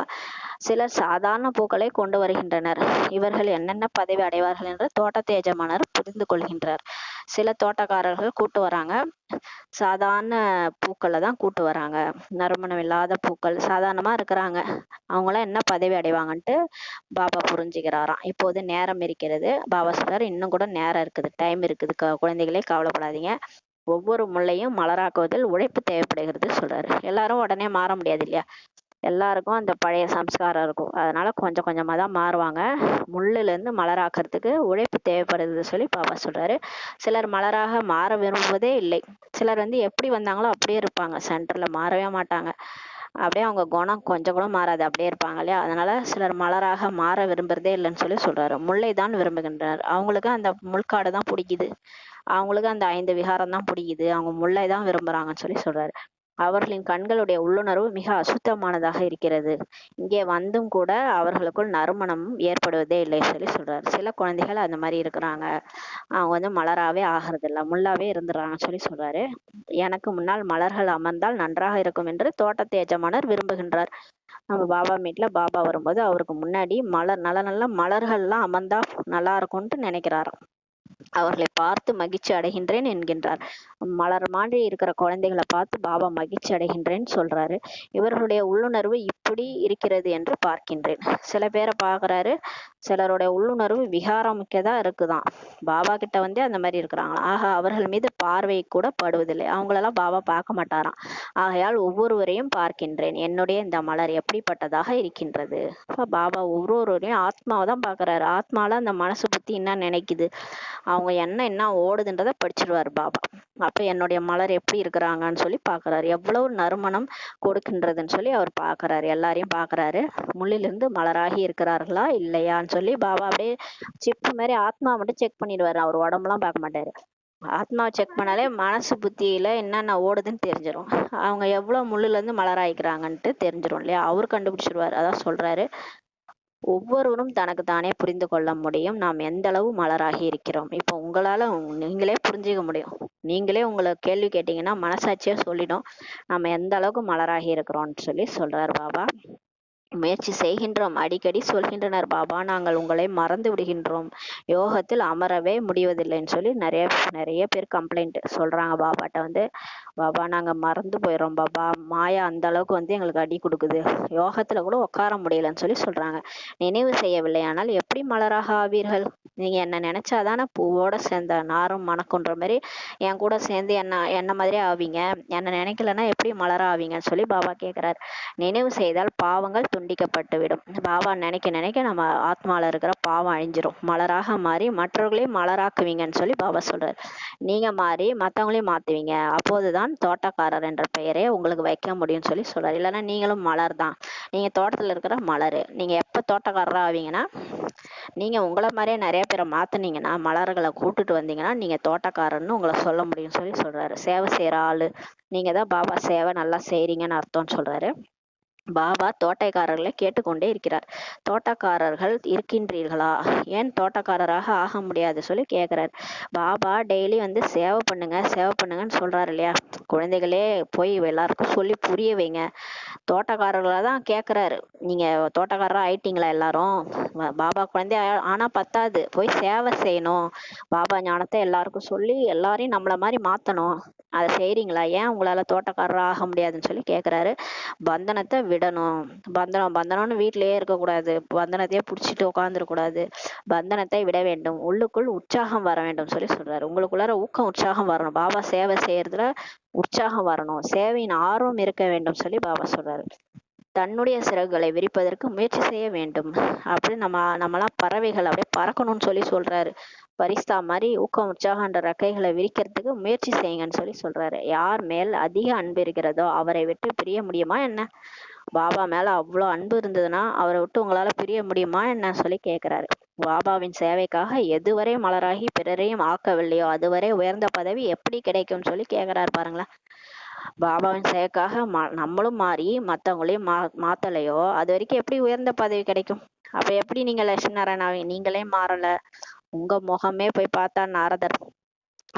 சிலர் சாதாரண பூக்களை கொண்டு வருகின்றனர். இவர்கள் என்னென்ன பதவி அடைவார்கள் என்று தோட்டத்து எஜமானர் புரிந்து கொள்கின்றார். சில தோட்டக்காரர்கள் கூட்டு வராங்க, சாதாரண பூக்களை தான் கூட்டு வராங்க, நறுமணம் இல்லாத பூக்கள் சாதாரணமா இருக்கிறாங்க, அவங்களாம் என்ன பதவி அடைவாங்கன்ட்டு பாபா புரிஞ்சுக்கிறாராம். இப்போது நேரம் இருக்கிறது, பாபா சொல்றாரு, இன்னும் கூட நேரம் இருக்குது, டைம் இருக்குது, குழந்தைகளே கவலைப்படாதீங்க, ஒவ்வொரு முள்ளையும் மலராக்குவதில் உழைப்பு தேவைப்படுகிறது சொல்றாரு. எல்லாரும் உடனே மாற முடியாது இல்லையா, எல்லாருக்கும் அந்த பழைய சம்ஸ்காரம் இருக்கும், அதனால கொஞ்சம் கொஞ்சமா தான் மாறுவாங்க. முள்ளுல இருந்து மலராக்கிறதுக்கு உழைப்பு தேவைப்படுது பாபா சொல்றாரு. சிலர் மலராக மாற விரும்புவதே இல்லை, சிலர் வந்து எப்படி வந்தாங்களோ அப்படியே இருப்பாங்க, சென்டர்ல மாறவே மாட்டாங்க, அப்படியே அவங்க குணம் கொஞ்சம் கூட மாறாது, அப்படியே இருப்பாங்க இல்லையா. அதனால சிலர் மலராக மாற விரும்புறதே இல்லைன்னு சொல்றாரு. முல்லை தான் விரும்புகின்றனர், அவங்களுக்கு அந்த முள்காடு தான் பிடிக்குது, அவங்களுக்கு அந்த 5 விகாரம் தான் பிடிக்குது, அவங்க முல்லை தான் விரும்புறாங்கன்னு சொல்றாரு. அவர்களின் கண்களுடைய உள்ளுணர்வு மிக அசுத்தமானதாக இருக்கிறது, இங்கே வந்தும் கூட அவர்களுக்குள் நறுமணம் ஏற்படுவதே இல்லை சொல்றாரு. சில குழந்தைகள் அந்த மாதிரி இருக்கிறாங்க, அவங்க வந்து மலராவே ஆகிறது இல்லை, முள்ளாவே இருந்துடுறாங்கன்னு சொல்றாரு. எனக்கு முன்னால் மலர்கள் அமர்ந்தால் நன்றாக இருக்கும் என்று தோட்டத்து எஜமானர் விரும்புகின்றார். நம்ம பாபா மீட்ல பாபா வரும்போது அவருக்கு முன்னாடி நல்ல நல்ல மலர்கள்லாம் அமர்ந்தா நல்லா இருக்கும்ட்டு நினைக்கிறாராம். அவர்களை பார்த்து மகிழ்ச்சி அடைகின்றேன் என்கின்றார். மலர் மாதிரி இருக்கிற குழந்தைகளை பார்த்து பாபா மகிழ்ச்சி அடைகின்றேன்னு சொல்றாரு. இவர்களுடைய உள்ளுணர்வு இப்படி இருக்கிறது என்று பார்க்கின்றேன். சில பேரை பார்க்கறாரு, சிலருடைய உள்ளுணர்வு விகாரமிக்கதா இருக்குதான், பாபா கிட்ட வந்து அந்த மாதிரி இருக்கிறாங்களாம். ஆக அவர்கள் மீது பார்வை கூட படுவதில்லை, அவங்களெல்லாம் பாபா பார்க்க மாட்டாராம். ஆகையால் ஒவ்வொருவரையும் பார்க்கின்றேன், என்னுடைய இந்த மலர் எப்படிப்பட்டதாக இருக்கின்றது. பாபா ஒவ்வொருவரையும் ஆத்மாவை தான் பார்க்கறாரு, ஆத்மால அந்த மனசு புத்தி என்ன நினைக்குது, அவங்க என்ன ஓடுதுன்றதை படிச்சிருவாரு பாபா. அப்ப என்னுடைய மலர் எப்படி இருக்கிறாங்கன்னு பாக்குறாரு, எவ்வளவு நறுமணம் கொடுக்கின்றதுன்னு அவர் பாக்குறாரு, எல்லாரையும் பாக்குறாரு. முள்ளிலிருந்து மலராகி இருக்கிறார்களா இல்லையான்னு பாபா அப்படியே சிப் மாதிரி ஆத்மா மட்டும் செக் பண்ணிடுவாரு, அவர் உடம்புலாம் பார்க்க மாட்டாரு. ஆத்மாவை செக் பண்ணாலே மனசு புத்தியில என்னென்ன ஓடுதுன்னு தெரிஞ்சிடும், அவங்க எவ்வளவு முள்ளுல இருந்து மலராயிக்கிறாங்கன்ட்டு தெரிஞ்சிடும் இல்லையா, அவரு கண்டுபிடிச்சிருவாரு. அதான் சொல்றாரு, ஒவ்வொருவரும் தனக்கு தானே புரிந்து கொள்ள முடியும் நாம் எந்த அளவு மலராகி இருக்கிறோம். இப்போ உங்களால நீங்களே புரிஞ்சுக்க முடியும், நீங்களே உங்களை கேள்வி கேட்டீங்கன்னா மனசாட்சியா சொல்லிடும் நம்ம எந்த அளவுக்கு மலராகி இருக்கிறோம்னு சொல்றாரு பாபா. முயற்சி செய்கின்றோம், அடிக்கடி சொல்கின்றனர் பாபா, நாங்கள் உங்களை மறந்து விடுகின்றோம், யோகத்தில் அமரவே முடிவதில்லைன்னு சொல்லி நிறைய நிறைய பேர் கம்ப்ளைண்ட் சொல்றாங்க பாபாட்ட வந்து. பாபா நாங்க மறந்து போயிடுறோம் பாபா, மாயா அந்த அளவுக்கு வந்து எங்களுக்கு அடி கொடுக்குது, யோகத்துல கூட உட்கார முடியலன்னு சொல்லி சொல்றாங்க. நினைவு செய்யவில்லை ஆனால் எப்படி மலராக ஆவீர்கள்? நீங்க என்ன நினைச்சாதானே பூவோட சேர்ந்த நாரும் மணக்குன்ற மாதிரி என் கூட சேர்ந்து என்ன மாதிரியே ஆவீங்க, என்ன நினைக்கலன்னா எப்படி மலர ஆவீங்கன்னு சொல்லி பாபா கேட்கிறார். நினைவு செய்தால் பாவங்கள் துண்டிக்கப்பட்டு விடும். பாபா நினைக்க நினைக்க நம்ம ஆத்மால இருக்கிற பாவம் அழிஞ்சிரும், மலராக மாறி மற்றவர்களையும் மலராக்குவீங்கன்னு சொல்லி பாபா சொல்றாரு. நீங்க மாறி மத்தவங்களையும் மாத்துவீங்க, அப்போதுதான் தோட்டக்காரர் என்ற பெயரே உங்களுக்கு வைக்க முடியும்னு சொல்லி சொல்றாரு. இல்லைன்னா நீங்களும் மலர் தான், நீங்க தோட்டத்துல இருக்கிற மலர். நீங்க எப்ப தோட்டக்காரரா ஆவீங்கன்னா, நீங்க உங்களை மாதிரியே நிறைய பேரை மாத்துனீங்கன்னா, மலர்களை கூட்டுட்டு வந்தீங்கன்னா நீங்க தோட்டக்காரர்னு உங்களை சொல்ல முடியும்னு சொல்லி சொல்றாரு. சேவை செய்யற ஆளு நீங்க தான் பாபா, சேவை நல்லா செய்றீங்கன்னு அர்த்தம்னு சொல்றாரு. பாபா தோட்டக்காரர்களை கேட்டுக்கொண்டே இருக்கிறார். தோட்டக்காரர்கள் இருக்கின்றீர்களா, ஏன் தோட்டக்காரராக ஆக முடியாது சொல்லி கேட்கிறார். பாபா டெய்லி வந்து சேவை பண்ணுங்க சேவை பண்ணுங்கன்னு சொல்றாரு இல்லையா. குழந்தைகளே போய் எல்லாருக்கும் சொல்லி புரிய வைங்க. தோட்டக்காரர்களா தான் கேட்கிறாரு, நீங்க தோட்டக்காரரா ஆயிட்டீங்களா எல்லாரும், பாபா குழந்தை ஆனா பத்தாது, போய் சேவை செய்யணும், பாபா ஞானத்தை எல்லாருக்கும் சொல்லி எல்லாரையும் நம்மள மாதிரி மாத்தணும், அதை செய்றீங்களா, ஏன் உங்களால தோட்டக்காரரா ஆக முடியாதுன்னு சொல்லி கேட்கிறாரு. பந்தனத்தை விடணும், பந்தனம்னு வீட்டிலேயே இருக்கக்கூடாது, பந்தனத்தையே புடிச்சிட்டு உட்காந்துருக்க, பந்தனத்தை விட வேண்டும், உள்ளுக்குள் உற்சாகம் வர வேண்டும் சொல்லி சொல்றாரு. உங்களுக்குள்ளார ஊக்கம் உற்சாகம் வரணும், பாபா சேவை செய்யறதுல உற்சாகம் வரணும், சேவையின் ஆர்வம் இருக்க வேண்டும் சொல்லி பாபா சொல்றாரு. தன்னுடைய சிறகுகளை விரிப்பதற்கு முயற்சி செய்ய வேண்டும். அப்படி நம்மலாம் பறவைகள் அப்படியே பறக்கணும்னு சொல்லி சொல்றாரு. பரிஸ்தா மாதிரி ஊக்கம் உற்சாகன்ற ரெக்கைகளை விரிக்கிறதுக்கு முயற்சி செய்யுங்கன்னு சொல்லி சொல்றாரு. யார் மேல் அதிக அன்பு இருக்கிறதோ அவரை விட்டு பிரிய முடியுமா என்ன? பாபா மேல அவ்வளோ அன்பு இருந்ததுன்னா அவரை விட்டு உங்களால பிரிய முடியுமா என்ன சொல்லி கேட்கிறாரு. பாபாவின் சேவைக்காக எதுவரை மலராகி பிறரையும் ஆக்கவில்லையோ அதுவரை உயர்ந்த பதவி எப்படி கிடைக்கும்னு சொல்லி கேட்கிறாரு பாருங்களேன். பாபாவின் சேவைக்காக நம்மளும் மாறி மத்தவங்களையும் மாத்தலையோ அது வரைக்கும் எப்படி உயர்ந்த பதவி கிடைக்கும்? அப்ப எப்படி நீங்க லட்சுமி நாராயணாவை நீங்களே மாறல, உங்க முகமே போய் பார்த்தா நாரதர்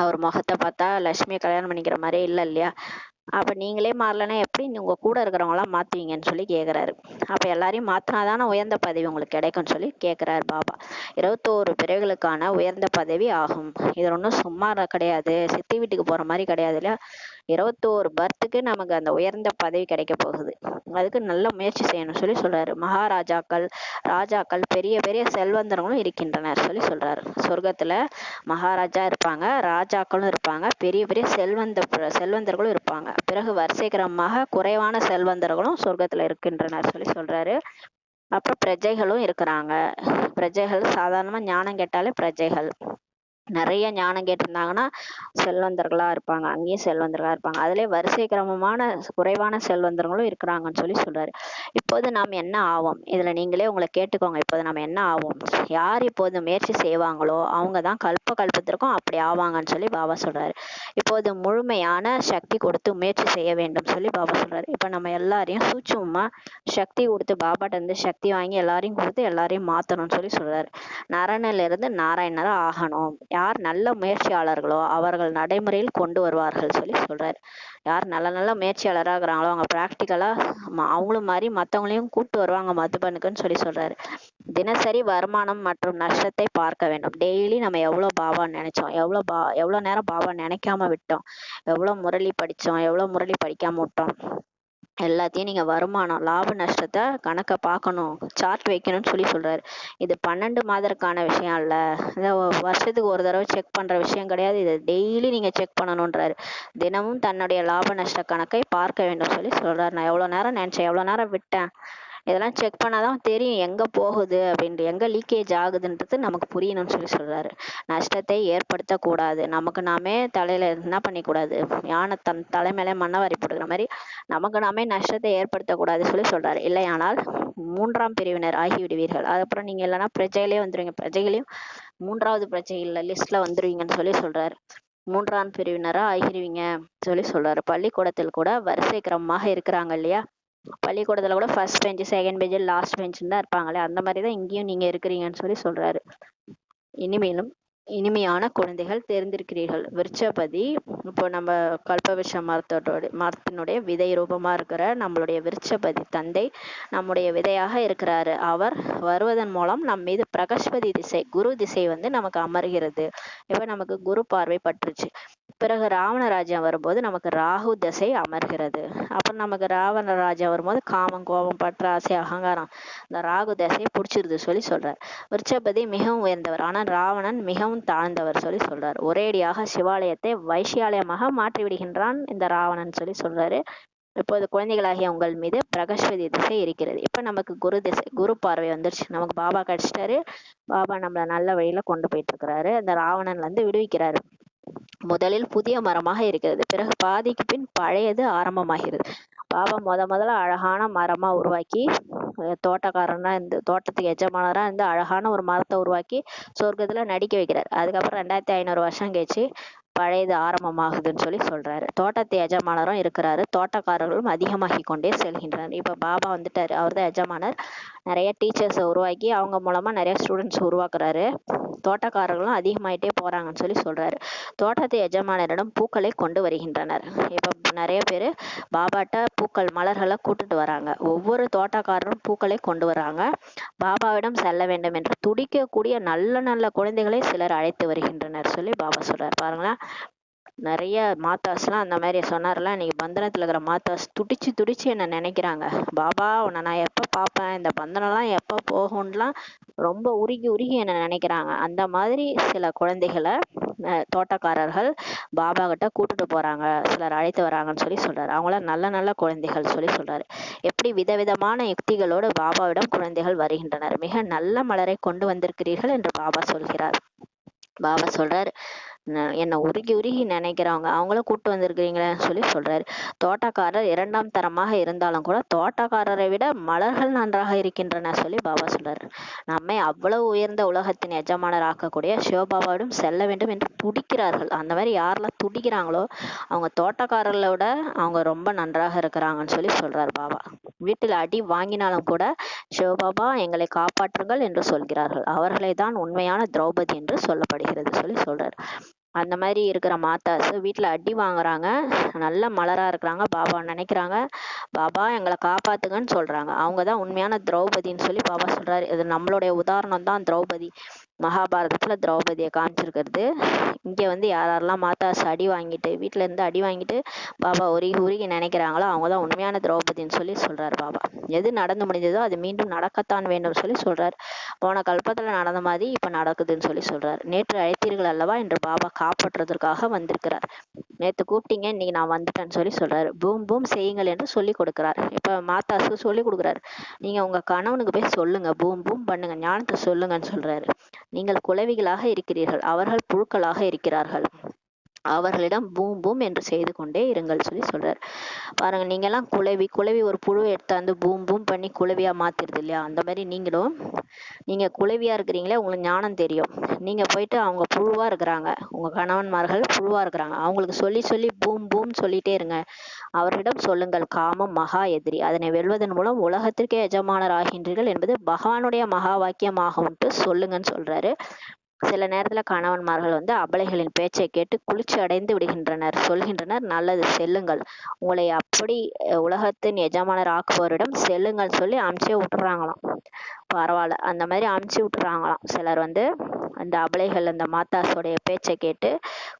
அவர் முகத்தை பார்த்தா லட்சுமியை கல்யாணம் பண்ணிக்கிற மாதிரியே இல்லை இல்லையா. அப்ப நீங்களே மாறலன்னா எப்படி உங்க கூட இருக்கிறவங்க எல்லாம் மாத்துவீங்கன்னு சொல்லி கேக்குறாரு. அப்ப எல்லாரையும் மாத்தினாதானே உயர்ந்த பதவி உங்களுக்கு கிடைக்கும்னு சொல்லி கேக்குறாரு பாபா. 21 பிறவிகளுக்கான உயர்ந்த பதவி ஆகும். இது ஒன்றும் சும்மா கிடையாது, சித்தி வீட்டுக்கு போற மாதிரி கிடையாது இல்லையா. 21 பர்த்துக்கு நமக்கு அந்த உயர்ந்த பதவி கிடைக்க போகுது, அதுக்கு நல்ல முயற்சி செய்யணும் சொல்லி சொல்றாரு. மகாராஜாக்கள் ராஜாக்கள் பெரிய பெரிய செல்வந்தர்களும் இருக்கின்றனர் சொல்லி சொல்றாரு. சொர்க்கத்துல மகாராஜா இருப்பாங்க, ராஜாக்களும் இருப்பாங்க, பெரிய பெரிய செல்வந்தர்களும் இருப்பாங்க. பிறகு வரிசை கிரமமாக குறைவான செல்வந்தர்களும் சொர்க்கத்துல இருக்கின்றனர் சொல்லி சொல்றாரு. அப்புறம் பிரஜைகளும் இருக்கிறாங்க. பிரஜைகள் சாதாரணமா ஞானம் கேட்டாலே பிரஜைகள், நிறைய ஞானம் கேட்டிருந்தாங்கன்னா செல்வந்தர்களா இருப்பாங்க, அங்கேயும் செல்வந்தர்களா இருப்பாங்க. அதுலயே வரிசை கிரமமான குறைவான செல்வந்தர்களும் இருக்கிறாங்கன்னு சொல்லி சொல்றாரு. இப்போது நாம் என்ன ஆவோம், இதுல நீங்களே உங்களை கேட்டுக்கோங்க. இப்போது நம்ம என்ன ஆவோம், யார் இப்போது முயற்சி செய்வாங்களோ அவங்கதான் கல்பத்திற்கும் அப்படி ஆவாங்கன்னு சொல்லி பாபா சொல்றாரு. இப்போது முழுமையான சக்தி கொடுத்து முயற்சி செய்ய வேண்டும் சொல்லி பாபா சொல்றாரு. இப்ப நம்ம எல்லாரையும் சூட்சுமமா சக்தி கொடுத்து பாபாட்ட இருந்து சக்தி வாங்கி எல்லாரையும் கொடுத்து எல்லாரையும் மாத்தணும்னு சொல்லி சொல்றாரு. நரனிலிருந்து இருந்து நாராயணரா ஆகணும். யார் நல்ல முயற்சியாளர்களோ அவர்கள் நடைமுறையில் கொண்டு வருவார்கள் சொல்லி சொல்றாரு. யார் நல்ல நல்ல முயற்சியாளராக இருக்கிறாங்களோ அவங்க பிராக்டிக்கலா அவங்களும் மாதிரி மத்தவங்களையும் கூட்டு வருவாங்க மதுபனுக்குன்னு சொல்லி சொல்றாரு. தினசரி வருமானம் மற்றும் நஷ்டத்தை பார்க்க வேண்டும். டெய்லி நம்ம எவ்வளவு பாபா நினைச்சோம், எவ்வளவு நேரம் பாபா நினைக்காம விட்டோம், எவ்வளவு முரளி படிச்சோம், எவ்வளவு முரளி படிக்காம விட்டோம், எல்லாத்தையும் நீங்க வருமானம் லாப நஷ்டத்தை கணக்க பார்க்கணும், சார்ட் வைக்கணும்னு சொல்லி சொல்றாரு. இது 12 மாதத்துக்கான விஷயம் இல்ல, வருஷத்துக்கு ஒரு தடவை செக் பண்ற விஷயம் கிடையாது, இது டெய்லி நீங்க செக் பண்ணணும்ன்றாரு. தினமும் தன்னுடைய லாப நஷ்ட கணக்கை பார்க்க வேண்டும் சொல்லி சொல்றாரு. நான் எவ்வளவு நேரம் நினைச்சேன், எவ்வளவு நேரம் விட்டேன், இதெல்லாம் செக் பண்ணாதான் தெரியும் எங்க போகுது அப்படின்ட்டு, எங்க லீக்கேஜ் ஆகுதுன்றது நமக்கு புரியணும்னு சொல்லி சொல்றாரு. நஷ்டத்தை ஏற்படுத்தக்கூடாது, நமக்கு நாமே தலையில என்ன பண்ணிக்கூடாது, யானை தன் தலைமையில மண்ணவாரி போடுற மாதிரி நமக்கு நாமே நஷ்டத்தை ஏற்படுத்தக்கூடாது சொல்லி சொல்றாரு. இல்லையானால் 3ஆம் பிரிவினர் ஆகிவிடுவீர்கள். அதுக்கப்புறம் நீங்க இல்லைன்னா பிரஜையிலே வந்துருவீங்க, பிரஜைகளையும் 3வது பிரஜைகள் லிஸ்ட்ல வந்துருவீங்கன்னு சொல்லி சொல்றாரு. 3ஆம் பிரிவினரா ஆகிருவீங்க சொல்லி சொல்றாரு. பள்ளிக்கூடத்தில் கூட வரிசை கிரமமாக இருக்கிறாங்க இல்லையா. பள்ளிக்கூடத்துல கூட first bench, second bench, last bench தான் இருப்பாங்களே, அந்த மாதிரிதான் இங்கேயும் நீங்க இருக்கிறீங்கன்னு சொல்லி சொல்றாரு. இனிமேலும் இனிமையான குழந்தைகள் தேர்ந்தெடுக்கிறீர்கள். விருட்சபதி இப்போ நம்ம கல்பவிருஷ மரத்தினுடைய விதை ரூபமா இருக்கிற நம்மளுடைய விருட்சபதி தந்தை நம்முடைய விதையாக இருக்கிறாரு. அவர் வருவதன் மூலம் நம் மீது பிரகஸ்பதி திசை குரு திசை வந்து நமக்கு அமர்கிறது. இப்ப நமக்கு குரு பார்வை பற்றுச்சு. பிறகு ராவண ராஜ்யம் வரும்போது நமக்கு ராகு திசை அமர்கிறது. அப்புறம் நமக்கு ராவண ராஜ்யம் வரும்போது காமம், கோபம், பற்று, ஆசை, அகங்காரம் இந்த ராகு திசையை பிடிச்சிருது சொல்லி சொல்றார். விருட்சபதி மிகவும் உயர்ந்தவர், ஆனால் ராவணன் மிகவும் தாழ்ந்தவர் சொல்லி சொல்றார். ஒரேடியாக சிவாலயத்தை வைசியாலயமாக மாற்றி விடுகின்றான் இந்த ராவணன் சொல்லி சொல்றாரு. இப்போது குழந்தைகளாகிய உங்கள் மீது பிரகஸ்பதி திசை இருக்கிறது. இப்ப நமக்கு குரு திசை குரு பார்வை வந்துருச்சு. நமக்கு பாபா கிடைச்சிட்டாரு. பாபா நம்மள நல்ல வழியில கொண்டு போயிட்டு இருக்கிறாரு. அந்த ராவணன்ல இருந்து விடுவிக்கிறாரு. முதலில் புதிய மரமாக இருக்கிறது, பிறகு பாதிக்கு பின் பழையது ஆரம்பமாகிறது. பாபா முதல்ல அழகான மரமா உருவாக்கி தோட்டக்காரனா இருந்து தோட்டத்துக்கு எஜமானரா இருந்து அழகான ஒரு மரத்தை உருவாக்கி சொர்க்கத்துல நடிக்க வைக்கிறார். அதுக்கப்புறம் 2500 வருஷம் கழிச்சு பழையது ஆரம்பமாகுதுன்னு சொல்லி சொல்றாரு. தோட்டத்து எஜமானரும் இருக்கிறாரு, தோட்டக்காரர்களும் அதிகமாகி கொண்டே செல்கின்றனர். இப்ப பாபா வந்துட்டாரு, அவர் தான் எஜமானர். நிறைய டீச்சர்ஸை உருவாக்கி அவங்க மூலமா நிறைய ஸ்டூடெண்ட்ஸ் உருவாக்குறாரு. தோட்டக்காரர்களும் அதிகமாயிட்டே போறாங்கன்னு சொல்லி சொல்றாரு. தோட்டத்து எஜமானரிடம் பூக்களை கொண்டு வருகின்றனர். இப்ப நிறைய பேரு பாபாட்ட பூக்கள் மலர்களை கூட்டிட்டு வராங்க. ஒவ்வொரு தோட்டக்காரரும் பூக்களை கொண்டு வராங்க. பாபாவிடம் செல்ல வேண்டும் என்று துடிக்கக்கூடிய நல்ல நல்ல குழந்தைகளை சிலர் அழைத்து வருகின்றனர் சொல்லி பாபா சொல்றாரு. பாருங்களேன், நிறைய மாதாஸ்லாம் அந்த மாதிரி சொன்னார்ல, இன்னைக்கு பந்தனத்துல இருக்கிற மாதாஸ் துடிச்சு துடிச்சு என்ன நினைக்கிறாங்க. பாபா உன்னை நான் எப்ப பார்ப்பேன், இந்த பந்தனம்லாம் எப்ப போகும்லாம் ரொம்ப உருகி உருகி என்ன நினைக்கிறாங்க. அந்த மாதிரி சில குழந்தைகளை தோட்டக்காரர்கள் பாபா கிட்ட கூட்டிட்டு போறாங்க, சிலர் அழைத்து வராங்கன்னு சொல்லி சொல்றாரு. அவங்கள நல்ல நல்ல குழந்தைகள் சொல்லி சொல்றாரு. எப்படி விதவிதமான யுக்திகளோடு பாபாவிடம் குழந்தைகள் வருகின்றனர். மிக நல்ல மலரை கொண்டு வந்திருக்கிறீர்கள் என்று பாபா சொல்கிறார். பாபா சொல்றாரு, என்னை உருகி உருகி நினைக்கிறவங்க அவங்கள கூட்டு வந்திருக்கிறீங்களேன்னு சொல்லி சொல்றாரு. தோட்டக்காரர் 2ஆம் தரமாக இருந்தாலும் கூட தோட்டக்காரரை விட மலர்கள் நன்றாக இருக்கின்றன சொல்லி பாபா சொல்றாரு. நம்மை அவ்வளவு உயர்ந்த உலகத்தின் எஜமானர் ஆக்கக்கூடிய சிவபாபாவிடம் செல்ல வேண்டும் என்று துடிக்கிறார்கள். அந்த மாதிரி யாரெல்லாம் துடிக்கிறாங்களோ அவங்க தோட்டக்காரர்களோட அவங்க ரொம்ப நன்றாக இருக்கிறாங்கன்னு சொல்லி சொல்றாரு பாபா. வீட்டில் அடி வாங்கினாலும் கூட சிவபாபா எங்களை காப்பாற்றுங்கள் என்று சொல்கிறார்கள். அவர்களை தான் உண்மையான திரௌபதி என்று சொல்லப்படுகிறது சொல்லி சொல்றாரு. அந்த மாதிரி இருக்கிற மாதாஸ் வீட்டுல அடி வாங்குறாங்க, நல்ல மலரா இருக்கிறாங்க, பாபா நினைக்கிறாங்க, பாபா எங்களை காப்பாத்துங்கன்னு சொல்றாங்க. அவங்கதான் உண்மையான திரௌபதின்னு சொல்லி பாபா சொல்றாரு. இது நம்மளுடைய உதாரணம் தான் திரௌபதி. மகாபாரதத்துல திரௌபதியை காமிச்சிருக்கிறது. இங்க வந்து யாரெல்லாம் மாதாஸ் அடி வாங்கிட்டு வீட்டுல இருந்து அடி வாங்கிட்டு பாபா உருகி உருகி நினைக்கிறாங்களோ அவங்கதான் உண்மையான திரௌபதின்னு சொல்லி சொல்றாரு பாபா. எது நடந்து முடிஞ்சதோ அது மீண்டும் நடக்கத்தான் வேண்டும் சொல்லி சொல்றாரு. போன கல்பத்துல நடந்த மாதிரி இப்ப நடக்குதுன்னு சொல்லி சொல்றாரு. நேற்று அழைத்தீர்கள் அல்லவா என்று பாபா காப்பாற்றுவதற்காக வந்திருக்கிறார். நேத்து கூப்பிட்டீங்க, இன்னைக்கு நான் வந்துட்டேன்னு சொல்லி சொல்றாரு. பூம் பூம் செய்யுங்கள் என்று சொல்லி கொடுக்கிறார். இப்ப மாதாசு சொல்லி கொடுக்குறாரு. நீங்க உங்க கணவனுக்கு போய் சொல்லுங்க, பூம் பூம் பண்ணுங்க, ஞானத்தை சொல்லுங்கன்னு சொல்றாரு. நீங்கள் குளவிகளாக இருக்கிறீர்கள், அவர்கள் புழுக்களாக இருக்கிறார்கள், அவர்களிடம் பூம் பூம் என்று செய்து கொண்டே இருங்கள் சொல்லி சொல்றாரு. பாருங்க, நீங்க எல்லாம் குளவி குளவி ஒரு புழுவை எடுத்தாந்து பூம் பூம் பண்ணி குளவியா மாத்திருது இல்லையா, அந்த மாதிரி நீங்களும் நீங்க குளவியா இருக்கிறீங்களே, உங்களுக்கு ஞானம் தெரியும். நீங்க போயிட்டு அவங்க புழுவா இருக்கிறாங்க, உங்க கணவன்மார்கள் புழுவா இருக்கிறாங்க, அவங்களுக்கு சொல்லி சொல்லி பூம் பூம் சொல்லிட்டே இருங்க. அவரிடம் சொல்லுங்கள், காமம் மகா எதிரி, அதனை வெல்வதன் மூலம் உலகத்திற்கே எஜமானர் ஆகின்றீர்கள் என்பது பகவானுடைய மகா வாக்கியமாகும்ட்டு சொல்லுங்கன்னு சொல்றாரு. சில நேரத்துல கணவன்மார்கள் வந்து அபலைகளின் பேச்சை கேட்டு குளிர்ச்சி அடைந்து விடுகின்றனர், சொல்கின்றனர், நல்லது செல்லுங்கள், உங்களை அப்படி உலகத்தின் எஜமானர் ஆக்குபவரிடம் செல்லுங்கள் சொல்லி அமுச்சே விட்டுறாங்களாம். பரவாயில்ல, அந்த மாதிரி அமுச்சு விட்டுறாங்களாம். சிலர் வந்து அந்த அபலைகள் அந்த மாதாஸோடைய பேச்சை கேட்டு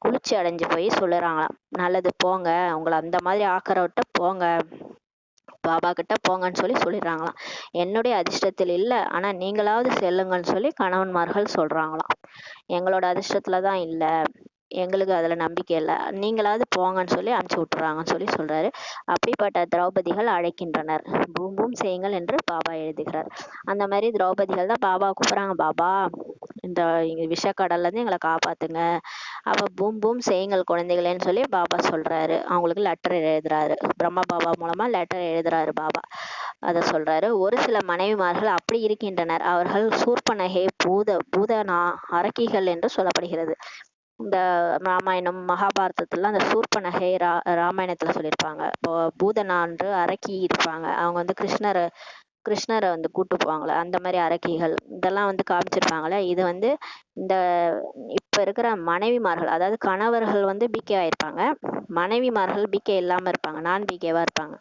குளிர்ச்சி அடைஞ்சு போய் சொல்லுறாங்களாம், நல்லது போங்க, உங்களை அந்த மாதிரி ஆக்கிறவிட்ட போங்க, பாபா கிட்ட போங்கன்னு சொல்லி சொல்லிடுறாங்களாம். என்னுடைய அதிர்ஷ்டத்தில் இல்லை, ஆனா நீங்களாவது செல்லுங்கன்னு சொல்லி கணவன்மார்கள் சொல்றாங்களாம். எங்களோட அதிர்ஷ்டத்துலதான் இல்லை, எங்களுக்கு அதுல நம்பிக்கை இல்லை, நீங்களாவது போங்கன்னு சொல்லி அனுப்பிச்சு விட்டுறாங்கன்னு சொல்லி சொல்றாரு. அப்படிப்பட்ட திரௌபதிகள் அழைக்கின்றனர், பூம் பூம் செய்யுங்கள் என்று பாபா எழுதுகிறார். அந்த மாதிரி திரௌபதிகள் தான் பாபா கூப்பிடுறாங்க, பாபா இந்த விஷக்கடல்ல இருந்து எங்களை காப்பாத்துங்க, அப்ப பூம் பூம் செய்யுங்கள் குழந்தைகளேன்னு சொல்லி பாபா சொல்றாரு. அவங்களுக்கு லெட்டர் எழுதுறாரு, பிரம்மா பாபா மூலமா லெட்டர் எழுதுறாரு பாபா. அத சொல்றாரு. ஒரு சில மனைவிமார்கள் அப்படி இருக்கின்றனர், அவர்கள் சூர்பனகை பூதனா அரக்கிகள் என்று சொல்லப்படுகிறது. இந்த ராமாயணம் மகாபாரதத்துல அந்த சூர்பனகை ராமாயணத்துல சொல்லியிருப்பாங்க. பூதனா என்று அரக்கி இருப்பாங்க, அவங்க வந்து கிருஷ்ணரை கிருஷ்ணரை வந்து கூட்டு போவாங்களே அந்த மாதிரி அரக்கிகள் இதெல்லாம் வந்து காமிச்சிருப்பாங்களே. இது வந்து இந்த இப்ப இருக்கிற மனைவிமார்கள், அதாவது கணவர்கள் வந்து பிகே ஆயிருப்பாங்க, மனைவிமார்கள் பிகே இல்லாம இருப்பாங்க, நான் பிகேவா இருப்பாங்க.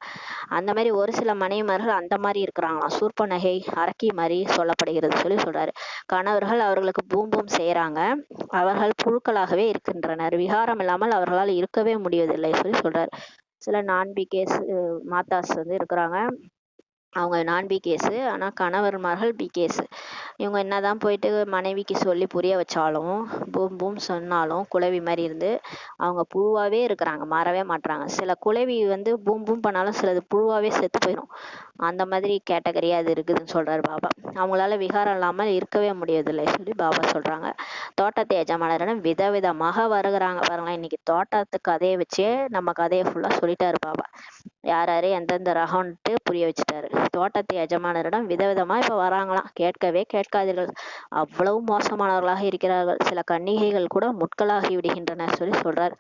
அந்த மாதிரி ஒரு சில மனைவிமார்கள் அந்த மாதிரி இருக்கிறாங்களாம், சூர்பனகை அரக்கி மாதிரி சொல்லப்படுகிறது சொல்லி சொல்றாரு. கணவர்கள் அவர்களுக்கு பூம்பூம் செய்யறாங்க, அவர்கள் புழுக்களாகவே இருக்கின்றனர், விகாரம் இல்லாமல் அவர்களால் இருக்கவே முடிவதில்லை சொல்லி சொல்றாரு. சில நான் பிகேஸ் மாதாஸ் வந்து இருக்கிறாங்க, அவங்க நான் பி கேஸு, ஆனால் கணவர்மார்கள் பி கேஸு. இவங்க என்னதான் போயிட்டு மனைவிக்கு சொல்லி புரிய வச்சாலும், பூம் பூம் சொன்னாலும் குளவி மாதிரி இருந்து அவங்க புழுவாவே இருக்கிறாங்க, மாறவே மாட்டுறாங்க. சில குளவி வந்து பூம் பூம் பண்ணாலும் சிலது புழுவாவே செத்து போயிடும். அந்த மாதிரி கேட்டகரியா அது இருக்குதுன்னு சொல்றாரு பாபா. அவங்களால விகாரம் இல்லாமல் இருக்கவே முடியதில்லை சொல்லி பாபா சொல்றாங்க. தோட்டத்து எஜமானரிடம் விதவிதமாக வருகிறாங்க பாருங்களேன். இன்னைக்கு தோட்டத்து கதையை வச்சே நம்ம கதையை ஃபுல்லா சொல்லிட்டாரு பாபா. யார் யாரு எந்தெந்த ரகம்ன்ட்டு புரிய வச்சுட்டாரு. தோட்டத்து எஜமானரிடம் விதவிதமா இப்ப வராங்களாம், கேட்கவே கேட்காதீர்கள், அவ்வளவு மோசமானவர்களாக இருக்கிறார்கள், சில கன்னிகைகள் கூட முட்களாகி விடுகின்றன சொல்லி சொல்றாரு.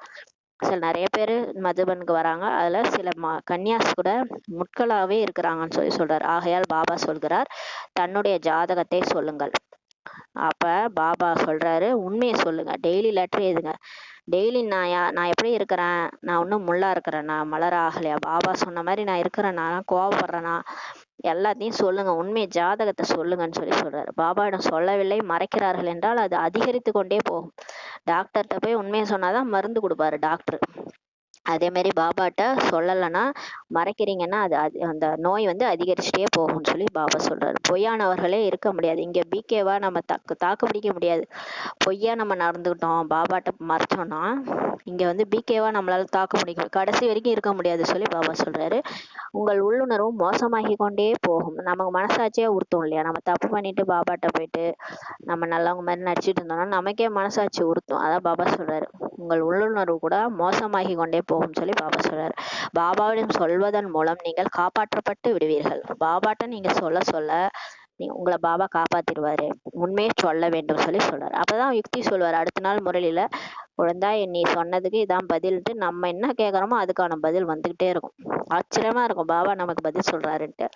சில நிறைய பேர் மதுபனுக்கு வராங்க, அதுல சில கன்னியாஸ் கூட முட்களாவே இருக்கிறாங்கன்னு சொல்லி சொல்றாரு. ஆகையால் பாபா சொல்கிறார், தன்னுடைய ஜாதகத்தை சொல்லுங்கள். அப்ப பாபா சொல்றாரு, உண்மையை சொல்லுங்க, டெய்லி லெட்டர் எழுதுங்க. டெய்லி நான் எப்படி இருக்கிறேன், நான் இன்னும் முள்ளா இருக்கிறேன்னா, மலர ஆகலையா, பாபா சொன்ன மாதிரி நான் இருக்கிறேன்னா, கோவப்படுறேன்னா, எல்லாத்தையும் சொல்லுங்க, உண்மை ஜாதகத்தை சொல்லுங்கன்னு சொல்லி சொல்றாரு. பாபாவிடம் சொல்லவில்லை, மறைக்கிறார்கள் என்றால் அது அதிகரித்து கொண்டே போகும். டாக்டர்கிட்ட போய் உண்மையை சொன்னாதான் மருந்து கொடுப்பாரு டாக்டர். அதே மாதிரி பாபாட்ட சொல்லலைன்னா, மறைக்கிறீங்கன்னா அது அந்த நோய் வந்து அதிகரிச்சுட்டே போகும்னு சொல்லி பாபா சொல்றாரு. பொய்யானவர்களே இருக்க முடியாது. இங்க பிகேவா நம்ம தாக்கு பிடிக்க முடியாது. பொய்யா நம்ம நடந்துக்கிட்டோம், பாபாட்ட மறைச்சோம்னா இங்க வந்து பிகேவா நம்மளால தாக்கு பிடிக்க கடைசி வரைக்கும் இருக்க முடியாது சொல்லி பாபா சொல்றாரு. உங்கள் உள்ளுணர்வும் மோசமாகி கொண்டே போகும். நமக்கு மனசாட்சியே உறுத்தும் இல்லையா, நம்ம தப்பு பண்ணிட்டு பாபாட்ட போயிட்டு நம்ம நல்லவங்க மாதிரி நடிச்சிட்டு இருந்தோம்னா நமக்கே மனசாட்சி உறுத்தும். அதான் பாபா சொல்றாரு, உங்கள் உள்ளுணர்வு கூட மோசமாகி கொண்டே போகும் சொல்லி பாபா சொல்றாரு. பாபாவிடம் சொல்வதன் மூலம் நீங்கள் காப்பாற்றப்பட்டு விடுவீர்கள். பாபாட்ட நீங்க சொல்ல சொல்ல உங்களை பாபா காப்பாத்திடுவாரு. உண்மையை சொல்ல வேண்டும் சொல்லி சொல்றாரு. அப்பதான் யுக்தி சொல்வாரு. அடுத்த நாள் முரளியில, குழந்தாய் நீ சொன்னதுக்கு இதான் பதில்ட்டு நம்ம என்ன கேட்கறோமோ அதுக்கான பதில் வந்துகிட்டே இருக்கும். ஆச்சரியமா இருக்கும் பாபா நமக்கு பதில் சொல்றாருன்ட்டு.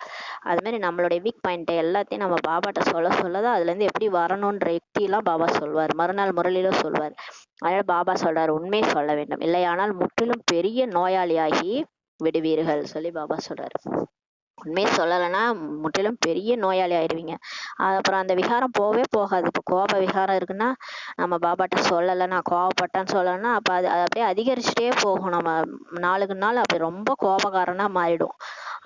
அது மாதிரி நம்மளுடைய வீக் பாயிண்ட் எல்லாத்தையும் நம்ம பாபாட்ட சொல்ல சொல்லதான் அதுல இருந்து எப்படி வரணும்ன்ற யுக்தி எல்லாம் பாபா சொல்வார். மறுநாள் முரளியில சொல்வார். அதனால பாபா சொல்றாரு, உண்மையை சொல்ல வேண்டும், இல்லையானால் முற்றிலும் பெரிய நோயாளியாகி விடுவீர்கள் சொல்லி பாபா சொல்றாரு. உண்மையை சொல்லலைன்னா முற்றிலும் பெரிய நோயாளி ஆயிடுவீங்க. அப்புறம் அந்த விகாரம் போகவே போகாது. இப்போ கோப விகாரம் இருக்குன்னா நம்ம பாபாட்ட சொல்லலை, நான் கோவப்பட்டேன்னு சொல்லலைன்னா அப்போ அது அப்படியே அதிகரிச்சுட்டே போகும். நம்ம நாளுக்கு நாள் அப்படி ரொம்ப கோபக்காரனா மாறிடும்.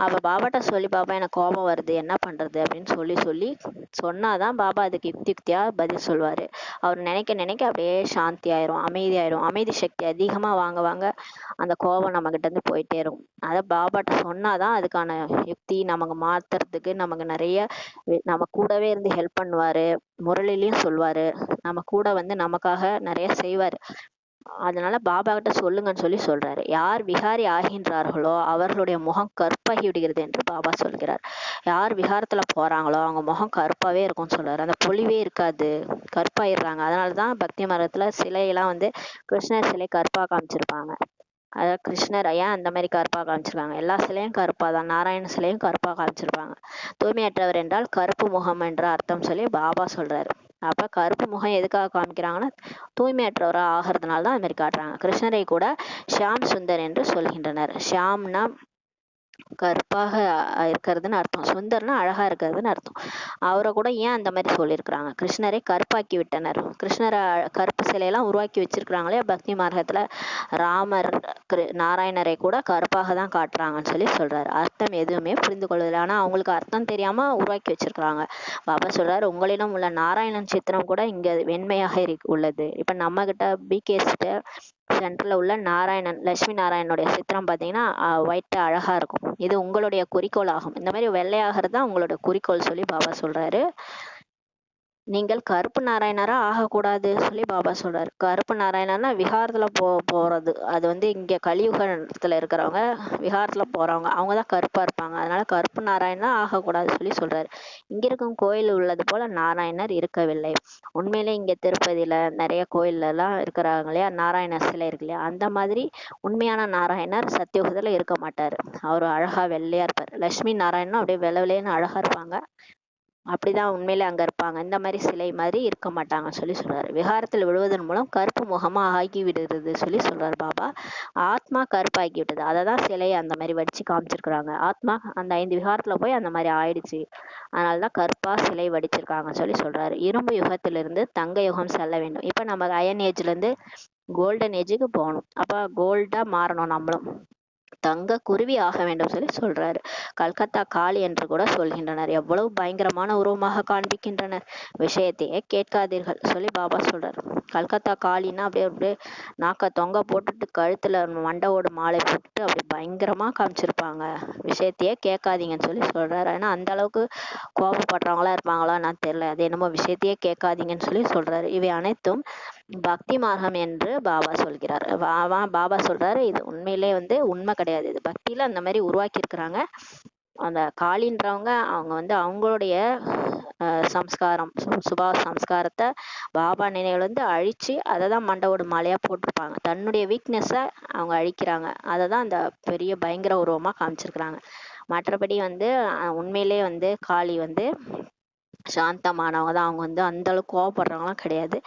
அப்போ பாபாட்ட சொல்லி, பாபா எனக்கு கோபம் வருது என்ன பண்றது அப்படின்னு சொல்லி சொல்லி சொன்னாதான் பாபா அதுக்கு யுக்தியா பதில் சொல்வாரு. அவர் நினைக்க நினைக்க அப்படியே சாந்தி ஆயிரும், அமைதி ஆயிரும். அமைதி சக்தி அதிகமா வாங்க வாங்க அந்த கோபம் நம்ம கிட்ட இருந்து போயிட்டே இருக்கும். அதை பாபாட்ட சொன்னாதான் அதுக்கான யுக்தி நமக்கு மாத்துறதுக்கு நமக்கு நிறைய நம்ம கூடவே இருந்து ஹெல்ப் பண்ணுவாரு. முரளிலையும் சொல்வாரு, நம்ம கூட வந்து நமக்காக நிறைய செய்வாரு. அதனால பாபா கிட்ட சொல்லுங்கன்னு சொல்லி சொல்றாரு. யார் விகாரி ஆகின்றார்களோ அவர்களுடைய முகம் கருப்பாகி விடுகிறது என்று பாபா சொல்கிறார். யார் விகாரத்துல போறாங்களோ அவங்க முகம் கருப்பாவே இருக்கும்னு சொல்றாரு. அந்த பொலிவே இருக்காது, கருப்பாயிடுறாங்க. அதனாலதான் பக்தி மரத்துல சிலையெல்லாம் வந்து கிருஷ்ணர் சிலை கருப்பா காமிச்சிருப்பாங்க. அதாவது கிருஷ்ணர் ஏன் அந்த மாதிரி கருப்பா காமிச்சிருக்காங்க, எல்லா சிலையும் கருப்பா தான், நாராயண சிலையும் கருப்பா காமிச்சிருப்பாங்க. தூய்மையற்றவர் என்றால் கருப்பு முகம் என்ற அர்த்தம் சொல்லி பாபா சொல்றாரு. அப்ப கருப்பு முகம் எதுக்காக காமிக்கிறாங்கன்னா தூய்மையற்றவரா ஆகிறதுனால தான் அது மாதிரி காட்டுறாங்க. கிருஷ்ணரை கூட ஷியாம் சுந்தர் என்று சொல்கின்றனர். ஷியாம்னா கருப்பாக இருக்கிறதுன்னு அர்த்தம், சுந்தர்னா அழகா இருக்கிறதுன்னு அர்த்தம். அவரை கூட ஏன் அந்த மாதிரி சொல்லியிருக்கிறாங்க, கிருஷ்ணரை கருப்பாக்கி விட்டனர். கிருஷ்ணரை கருப்பு சிலையெல்லாம் உருவாக்கி வச்சிருக்கிறாங்களே பக்தி மார்க்கத்துல, ராமர் நாராயணரை கூட கருப்பாக தான் காட்டுறாங்கன்னு சொல்லி சொல்றாரு. அர்த்தம் எதுவுமே புரிந்து கொள்வதில்லை. ஆனா அவங்களுக்கு அர்த்தம் தெரியாம உருவாக்கி வச்சிருக்கிறாங்க. பாபா சொல்றாரு, உங்களிடம் உள்ள நாராயணன் சித்திரம் கூட இங்க வெண்மையாக உள்ளது. இப்ப நம்ம கிட்ட பிகேஸ்ட சென்டர்ல உள்ள நாராயணன், லட்சுமி நாராயணனுடைய சித்திரம் பாத்தீங்கன்னா ஒயிட்டா அழகா இருக்கும். இது உங்களுடைய குறிக்கோள் ஆகும். இந்த மாதிரி வெள்ளையாகிறது தான் உங்களோட குறிக்கோள் சொல்லி பாபா சொல்றாரு. நீங்கள் கருப்பு நாராயணரா ஆகக்கூடாது சொல்லி பாபா சொல்றாரு. கருப்பு நாராயணர்னா விஹாரத்துல போறது. அது வந்து இங்க கலியுகத்துல இருக்கிறவங்க, விஹாரத்துல போறவங்க, அவங்கதான் கருப்பா இருப்பாங்க. அதனால கருப்பு நாராயணனா ஆகக்கூடாது சொல்லி சொல்றாரு. இங்க இருக்கும் கோயில் உள்ளது போல நாராயணர் இருக்கவில்லை. உண்மையிலே இங்க திருப்பதியில நிறைய கோயில்ல எல்லாம் இருக்கிறாங்க இல்லையா, நாராயணர் சிலை இருக்கு இல்லையா, அந்த மாதிரி உண்மையான நாராயணர் சத்தியுகத்துல இருக்க மாட்டாரு. அவரு அழகா வெள்ளையா இருப்பாரு. லட்சுமி நாராயணனும் அப்படியே வெள்ளை வெள்ளையன்னு அழகா இருப்பாங்க. அப்படிதான் உண்மையிலே அங்க இருப்பாங்க. இந்த மாதிரி சிலை மாதிரி இருக்க மாட்டாங்கன்னு சொல்லி சொல்றாரு. விகாரத்தில் விழுவதன் மூலம் கருப்பு முகமா ஆகி விடுறது சொல்லி சொல்றாரு பாபா. ஆத்மா கருப்பாக்கி விட்டது, அததான் சிலையை அந்த மாதிரி வடிச்சு காமிச்சிருக்கிறாங்க. ஆத்மா அந்த 5 விகாரத்துல போய் அந்த மாதிரி ஆயிடுச்சு, அதனாலதான் கருப்பா சிலை வடிச்சிருக்காங்கன்னு சொல்லி சொல்றாரு. இரும்பு யுகத்திலிருந்து தங்க யுகம் செல்ல வேண்டும். இப்ப நம்ம அயன் ஏஜ்ல இருந்து கோல்டன் ஏஜுக்கு போகணும். அப்ப கோல்டா மாறணும், நம்மளும் தங்க குருவி ஆக வேண்டும் சொல்லி சொல்றாரு. கல்கத்தா காளி என்று கூட சொல்கின்றனர். எவ்வளவு பயங்கரமான உருவமாக காண்பிக்கின்றனர். விஷயத்தையே கேட்காதீர்கள் சொல்லி பாபா சொல்றாரு. கல்கத்தா காளின்னா அப்படியே அப்படியே நாக்க தொங்க போட்டுட்டு கழுத்துல மண்டவோடு மாலை போட்டுட்டு அப்படி பயங்கரமா காமிச்சிருப்பாங்க. விஷயத்தையே கேட்காதீங்கன்னு சொல்லி சொல்றாரு. ஏன்னா அந்த அளவுக்கு கோபப்படுறவங்களா இருப்பாங்களா நான் தெரியல. அது என்னமோ விஷயத்தையே கேட்காதீங்கன்னு சொல்லி சொல்றாரு. இவை அனைத்தும் பக்தி மார்க்கம் என்று பாபா சொல்கிறார். பாபா சொல்றாரு, இது உண்மையிலே வந்து உண்மை கிடையாது. இது பக்தியில அந்த மாதிரி உருவாக்கி இருக்கிறாங்க. அந்த காளின்றவங்க அவங்க வந்து அவங்களுடைய சம்ஸ்காரம், சுபா சம்ஸ்காரத்தை பாபா நினைவுல இருந்து அழிச்சு அதை தான் மண்டவோட மாலையா போட்டிருப்பாங்க. தன்னுடைய வீக்னஸ அவங்க அழிக்கிறாங்க. அதை தான் அந்த பெரிய பயங்கர உருவமா காமிச்சிருக்கிறாங்க. மற்றபடி வந்து உண்மையிலே வந்து காளி வந்து சாந்தமானவங்க தான். அவங்க வந்து அந்த அளவுக்கு கோவப்படுறவங்களாம் கிடையாது.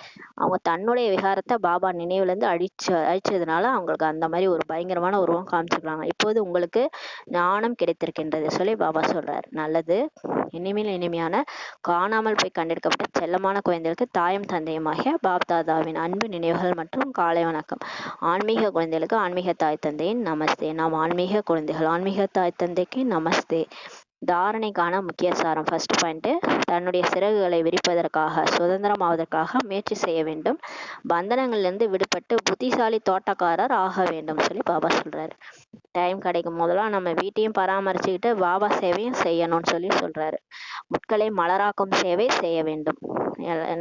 அவங்க தன்னுடைய விகாரத்தை பாபா நினைவுல இருந்து அழிச்சதுனால அவங்களுக்கு அந்த மாதிரி ஒரு பயங்கரமான உருவம் காமிச்சிருக்காங்க. இப்போது உங்களுக்கு ஞானம் கிடைத்திருக்கின்றது சொல்லி பாபா சொல்றாரு. நல்லது. இனிமேல் இனிமையான காணாமல் போய் கண்டெடுக்கப்பட்ட செல்லமான குழந்தைகளுக்கு தாயும் தந்தையுமாகிய பாப் தாதாவின் அன்பு நினைவுகள் மற்றும் காலை வணக்கம். ஆன்மீக குழந்தைகளுக்கு ஆன்மீக தாய் தந்தையின் நமஸ்தே. நாம் ஆன்மீக குழந்தைகள், ஆன்மீக தாய் தந்தைக்கு நமஸ்தே. தாரணைக்கான முக்கிய சாரம். ஃபர்ஸ்ட் பாயிண்ட், தன்னுடைய சிறகுகளை விரிப்பதற்காக, சுதந்திரமாவதற்காக முயற்சி செய்ய வேண்டும். பந்தனங்களிலிருந்து விடுபட்டு புத்திசாலி தோட்டக்காரர் ஆக வேண்டும் சொல்லி பாபா சொல்றாரு. டைம் கிடைக்கும் போதெல்லாம் நம்ம வீட்டையும் பராமரிச்சுக்கிட்டு பாபா சேவையும் செய்யணும்னு சொல்லி சொல்றாரு. முட்களை மலராக்கும் சேவை செய்ய வேண்டும்.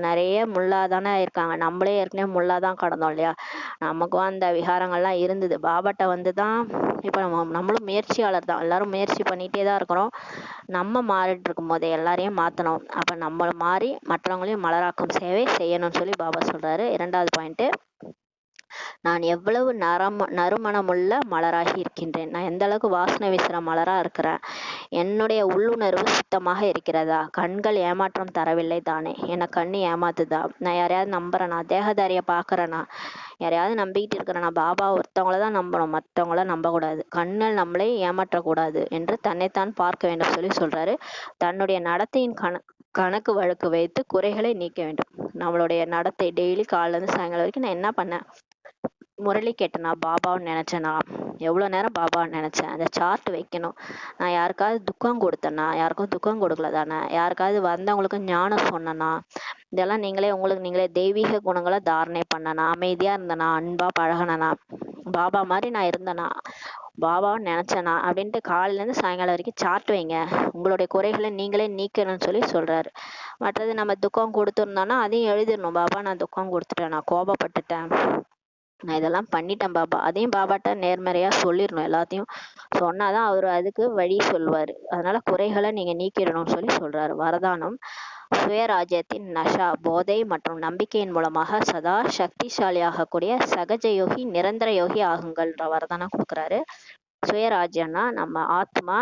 நிறைய முள்ளாதானே இருக்காங்க. நம்மளே ஏற்கனவே முள்ளாதான் கடந்தோம் இல்லையா. நமக்கும் அந்த விகாரங்கள்லாம் இருந்தது. பாபாட்ட வந்துதான் இப்ப நம்மளும் முயற்சியாளர் தான். எல்லாரும் முயற்சி பண்ணிட்டே தான் இருக்கிறோம். நம்ம மாறிட்டு இருக்கும் போதே எல்லாரையும் மாத்தணும். அப்ப நம்ம மாறி மற்றவங்களையும் மலராக்கும் சேவை செய்யணும்னு சொல்லி பாபா சொல்றாரு. 2வது பாயிண்ட், நான் எவ்வளவு நறுமணமுள்ள மலராகி இருக்கின்றேன். நான் எந்த அளவுக்கு வாசனை வீசுற மலரா இருக்கிறேன். என்னுடைய உள்ளுணர்வு சுத்தமாக இருக்கிறதா. கண்கள் ஏமாற்றம் தரவில்லை தானே. என்னை கண்ணு ஏமாத்துதா. நான் யாரையாவது நம்புறேனா, தேகதாரிய பாக்குறேனா, யாரையாவது நம்பிக்கிட்டு இருக்கிறேனா. பாபா ஒருத்தவங்கள தான் நம்பணும், மற்றவங்கள நம்பக்கூடாது. கண்கள் நம்மளை ஏமாற்றக்கூடாது என்று தன்னைத்தான் பார்க்க வேண்டும் சொல்லி சொல்றாரு. தன்னுடைய நடத்தையின் கணக்கு வழக்கு வைத்து குறைகளை நீக்க வேண்டும். நம்மளுடைய நடத்தை டெய்லி காலைல இருந்து சாயங்காலம் வரைக்கும் நான் என்ன பண்ணேன், முரளி கேட்டனா, பாபான்னு நினைச்சேனா, எவ்வளவு நேரம் பாபான்னு நினைச்சேன், அந்த சார்ட் வைக்கணும். நான் யாருக்காவது துக்கம் கொடுத்தேனா, யாருக்கும் துக்கம் கொடுக்கல தானே, யாருக்காவது வந்தவங்களுக்கு ஞானம் சொன்னனா, இதெல்லாம் நீங்களே உங்களுக்கு நீங்களே தெய்வீக குணங்களை தாரணை பண்ணனா, அமைதியா இருந்தனா, அன்பா பழகனா, பாபா மாதிரி நான் இருந்தேனா, பாபான்னு நினைச்சேனா அப்படின்ட்டு காலையில இருந்து சாயங்காலம் வரைக்கும் சார்ட் வைங்க. உங்களுடைய குறைகளை நீங்களே நீக்கணும்னு சொல்லி சொல்றாரு. மற்றது நம்ம துக்கம் கொடுத்துருந்தோம்னா அதையும் எழுதிடணும். பாபா நான் துக்கம் கொடுத்துட்டேன், நான் கோபப்பட்டுட்டேன், நான் இதெல்லாம் பண்ணிட்டேன் பாபா, அதையும் பாபாட்ட நேர்மறையா சொல்லிடணும். எல்லாத்தையும் சொன்னாதான் அவரு அதுக்கு வழி சொல்லுவாரு. அதனால குறைகளை நீங்க நீக்கிடணும்னு சொல்லி சொல்றாரு. வரதானம், சுயராஜ்யத்தின் நஷா, போதை மற்றும் நம்பிக்கையின் மூலமாக சதா சக்திசாலியாகக்கூடிய சகஜ யோகி, நிரந்தர யோகி ஆகுங்கள்ன்ற வரதானம் கொடுக்குறாரு. சுயராஜ்யம்னா நம்ம ஆத்மா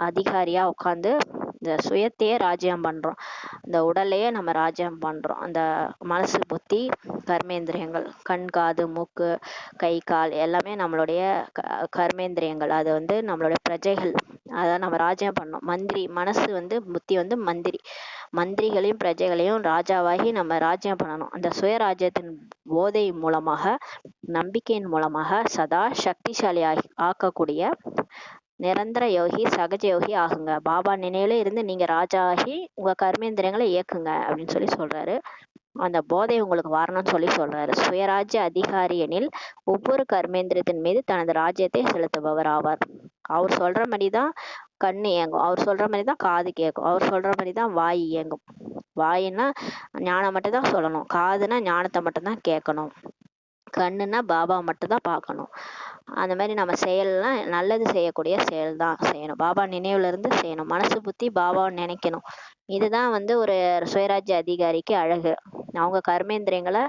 அதிகாரியா உட்காந்து இந்த சுயத்தையே ராஜ்யம் பண்றோம். இந்த உடலையே நம்ம ராஜ்யம் பண்றோம். அந்த மனசு, புத்தி, கர்மேந்திரியங்கள், கண், காது, மூக்கு, கை, கால் எல்லாமே நம்மளுடைய கர்மேந்திரியங்கள். அது வந்து நம்மளுடைய பிரஜைகள். அதை நம்ம ராஜ்யம் பண்ணோம். மந்திரி, மனசு வந்து புத்தி வந்து மந்திரி. மந்திரிகளையும் பிரஜைகளையும் ராஜாவாகி நம்ம ராஜ்யம் பண்ணணும். அந்த சுயராஜ்யத்தின் போதை மூலமாக, நம்பிக்கையின் மூலமாக சதா சக்திசாலி ஆக்கக்கூடிய நிரந்தர யோகி, சகஜ யோகி ஆகுங்க. பாபா நினைவுல இருந்து நீங்க ராஜா ஆகி உங்க கர்மேந்திரங்களை இயக்குங்க அப்படின்னு சொல்லி சொல்றாரு. அந்த போதை உங்களுக்கு வரணும்னு சொல்லி சொல்றாரு. சுயராஜ்ய அதிகாரி எனில் ஒவ்வொரு கர்மேந்திரத்தின் மீது தனது ராஜ்யத்தை செலுத்துபவர் ஆவார். அவர் சொல்ற மாதிரிதான் கண்ணு இயங்கும். அவர் சொல்ற மாதிரி தான் காது கேட்கும். அவர் சொல்ற மாதிரி தான் வாய் இயங்கும். வாயின்னா ஞானம் மட்டும் தான் சொல்லணும், காதுனா ஞானத்தை மட்டும் தான் கேட்கணும், கண்ணுன்னா பாபா மட்டும் தான் பார்க்கணும். அந்த மாதிரி நம்ம செயல்லாம் நல்லது செய்யக்கூடிய செயல் தான் செய்யணும். பாபா நினைவுல இருந்து செய்யணும். மனசு புத்தி பாபாவை நினைக்கணும். இதுதான் வந்து ஒரு சுயராஜ்ய அதிகாரிக்கு அழகு. அவங்க கர்மேந்திரியங்களை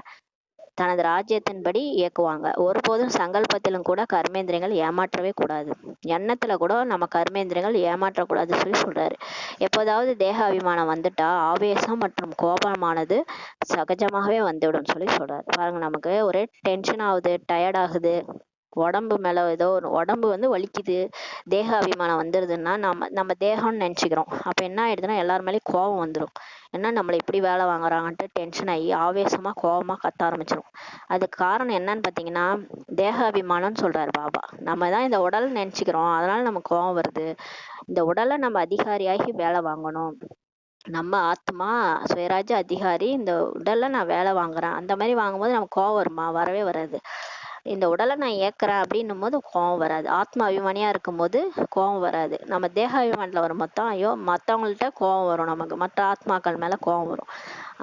தனது ராஜ்யத்தின்படி இயக்குவாங்க. ஒருபோதும் சங்கல்பத்திலும் கூட கர்மேந்திரியங்கள் ஏமாற்றவே கூடாது. எண்ணத்துல கூட நம்ம கர்மேந்திரியங்கள் ஏமாற்றக்கூடாதுன்னு சொல்லி சொல்றாரு. எப்போதாவது தேக அபிமானம் வந்துட்டா ஆவேசம் மற்றும் கோபமானது சகஜமாகவே வந்துவிடும் சொல்லி சொல்றாரு. பாருங்க, நமக்கு ஒரே டென்ஷன் ஆகுது, டயர்ட் ஆகுது, உடம்பு மேல ஏதோ ஒரு உடம்பு வந்து வலிக்குது, தேக அபிமானம் வந்துடுதுன்னா நம்ம தேகம்னு நினைச்சுக்கிறோம். அப்ப என்ன ஆயிடுதுன்னா எல்லார் மேலேயும் கோபம் வந்துடும். ஏன்னா நம்மளை இப்படி வேலை வாங்குறாங்கன்ட்டு டென்ஷன் ஆகி ஆவேசமா கோபமா கத்த ஆரம்பிச்சிடும். அதுக்கு காரணம் என்னன்னு பாத்தீங்கன்னா தேக அபிமானம்னு சொல்றாரு பாபா. நம்ம தான் இந்த உடல் நினைச்சுக்கிறோம், அதனால நமக்கு கோபம் வருது. இந்த உடலை நம்ம அதிகாரியாகி வேலை வாங்கணும். நம்ம ஆத்மா சுயராஜ்ய அதிகாரி, இந்த உடல்ல நான் வேலை வாங்குறேன், அந்த மாதிரி வாங்கும்போது நமக்கு கோவம் வருமா? வரவே வராது. இந்த உடலை நான் இயக்குறேன் அப்படின்னும் போது கோவம் வராது. ஆத்மா அபிமானியா இருக்கும் போது கோவம் வராது. நம்ம தேக அபிமானத்துல வரும் மொத்தம் ஐயோ மற்றவங்கள்ட்ட கோவம் வரும், நமக்கு மற்ற ஆத்மாக்கள் மேல கோவம் வரும்.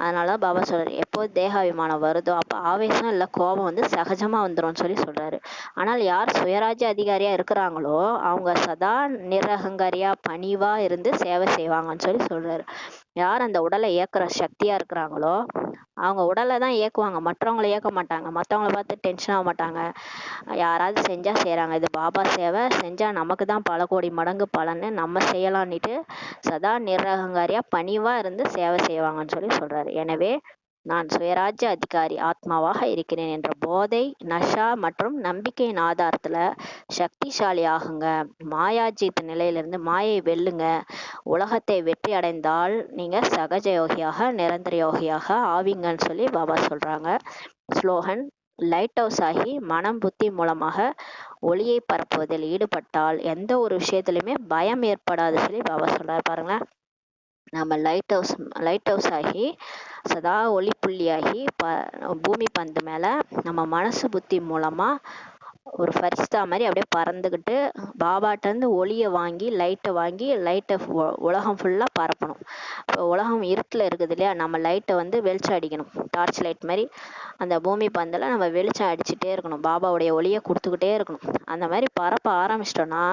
அதனால பாபா சொல்றாரு, எப்போ தேக அபிமானம் வருதோ அப்ப ஆவேசம் இல்ல கோபம் வந்து சகஜமா வந்துரும்னு சொல்லி சொல்றாரு. ஆனால் யார் சுயராஜ்ய அதிகாரியா இருக்கிறாங்களோ அவங்க சதா நிரகங்காரியா பணிவா இருந்து சேவை செய்வாங்கன்னு சொல்லி சொல்றாரு. யார் அந்த உடலை இயக்குற சக்தியா இருக்கிறாங்களோ அவங்க உடலை தான் இயக்குவாங்க, மற்றவங்களை இயக்க மாட்டாங்க. மற்றவங்களை பார்த்து டென்ஷன் ஆக மாட்டாங்க. யாராவது செஞ்சா செய்யறாங்க, இது பாபா சேவை, செஞ்சா நமக்கு தான் பல கோடி மடங்கு பலன்னு நம்ம செய்யலான்னுட்டு சதா நிரகங்காரியா பணிவா இருந்து சேவை செய்வாங்கன்னு சொல்லி சொல்றாரு. எனவே நான் சுயராஜ்ய அதிகாரி ஆத்மாவாக இருக்கிறேன் என்ற போதை, நஷா மற்றும் நம்பிக்கையின் ஆதாரத்துல சக்திசாலி ஆகுங்க. மாயாஜித் நிலையிலிருந்து மாயை வெல்லுங்க. உலகத்தை வெற்றி அடைந்தால் நீங்க சகஜ யோகியாக நிரந்தர யோகியாக ஆவீங்கன்னு சொல்லி பாபா சொல்றாங்க. ஸ்லோகன்: லைட் ஹவுஸ் ஆகி மனம் புத்தி மூலமாக ஒளியை பரப்புவதில் ஈடுபட்டால் எந்த ஒரு விஷயத்திலுமே பயம் ஏற்படாது சொல்லி பாபா சொல்றாரு. பாருங்களேன், நம்ம லைட் ஹவுஸ் ஆகி சதா ஒளி புள்ளியாகி பூமி பந்து மேல நம்ம மனசு புத்தி மூலமா ஒரு ஃபரிஸ்தா மாதிரி அப்படியே பறந்துக்கிட்டு பாபாட்ட இருந்து ஒளியை வாங்கி லைட்டை உலகம் ஃபுல்லா பரப்பணும். இப்போ உலகம் இருட்டில் இருக்குது இல்லையா, நம்ம லைட்டை வந்து வெளிச்சம் அடிக்கணும். டார்ச் லைட் மாதிரி அந்த பூமி பந்தில் நம்ம வெளிச்சம் அடிச்சுட்டே இருக்கணும், பாபாவுடைய ஒளியை கொடுத்துக்கிட்டே இருக்கணும். அந்த மாதிரி பரப்ப ஆரம்பிச்சிட்டோம்னா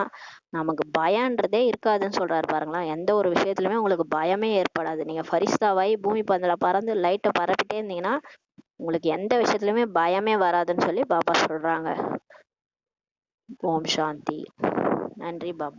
நமக்கு பயன்றதே இருக்காதுன்னு சொல்றாரு. பாருங்களா, எந்த ஒரு விஷயத்துலயுமே உங்களுக்கு பயமே ஏற்படாது. நீங்க ஃபரிஸ்தாவாய் பூமி பந்தில பறந்து லைட்டை பரப்பிட்டே இருந்தீங்கன்னா உங்களுக்கு எந்த விஷயத்துலயுமே பயமே வராதுன்னு சொல்லி பாபா சொல்றாங்க. ஓம் சாந்தி. நன்றி பாபா.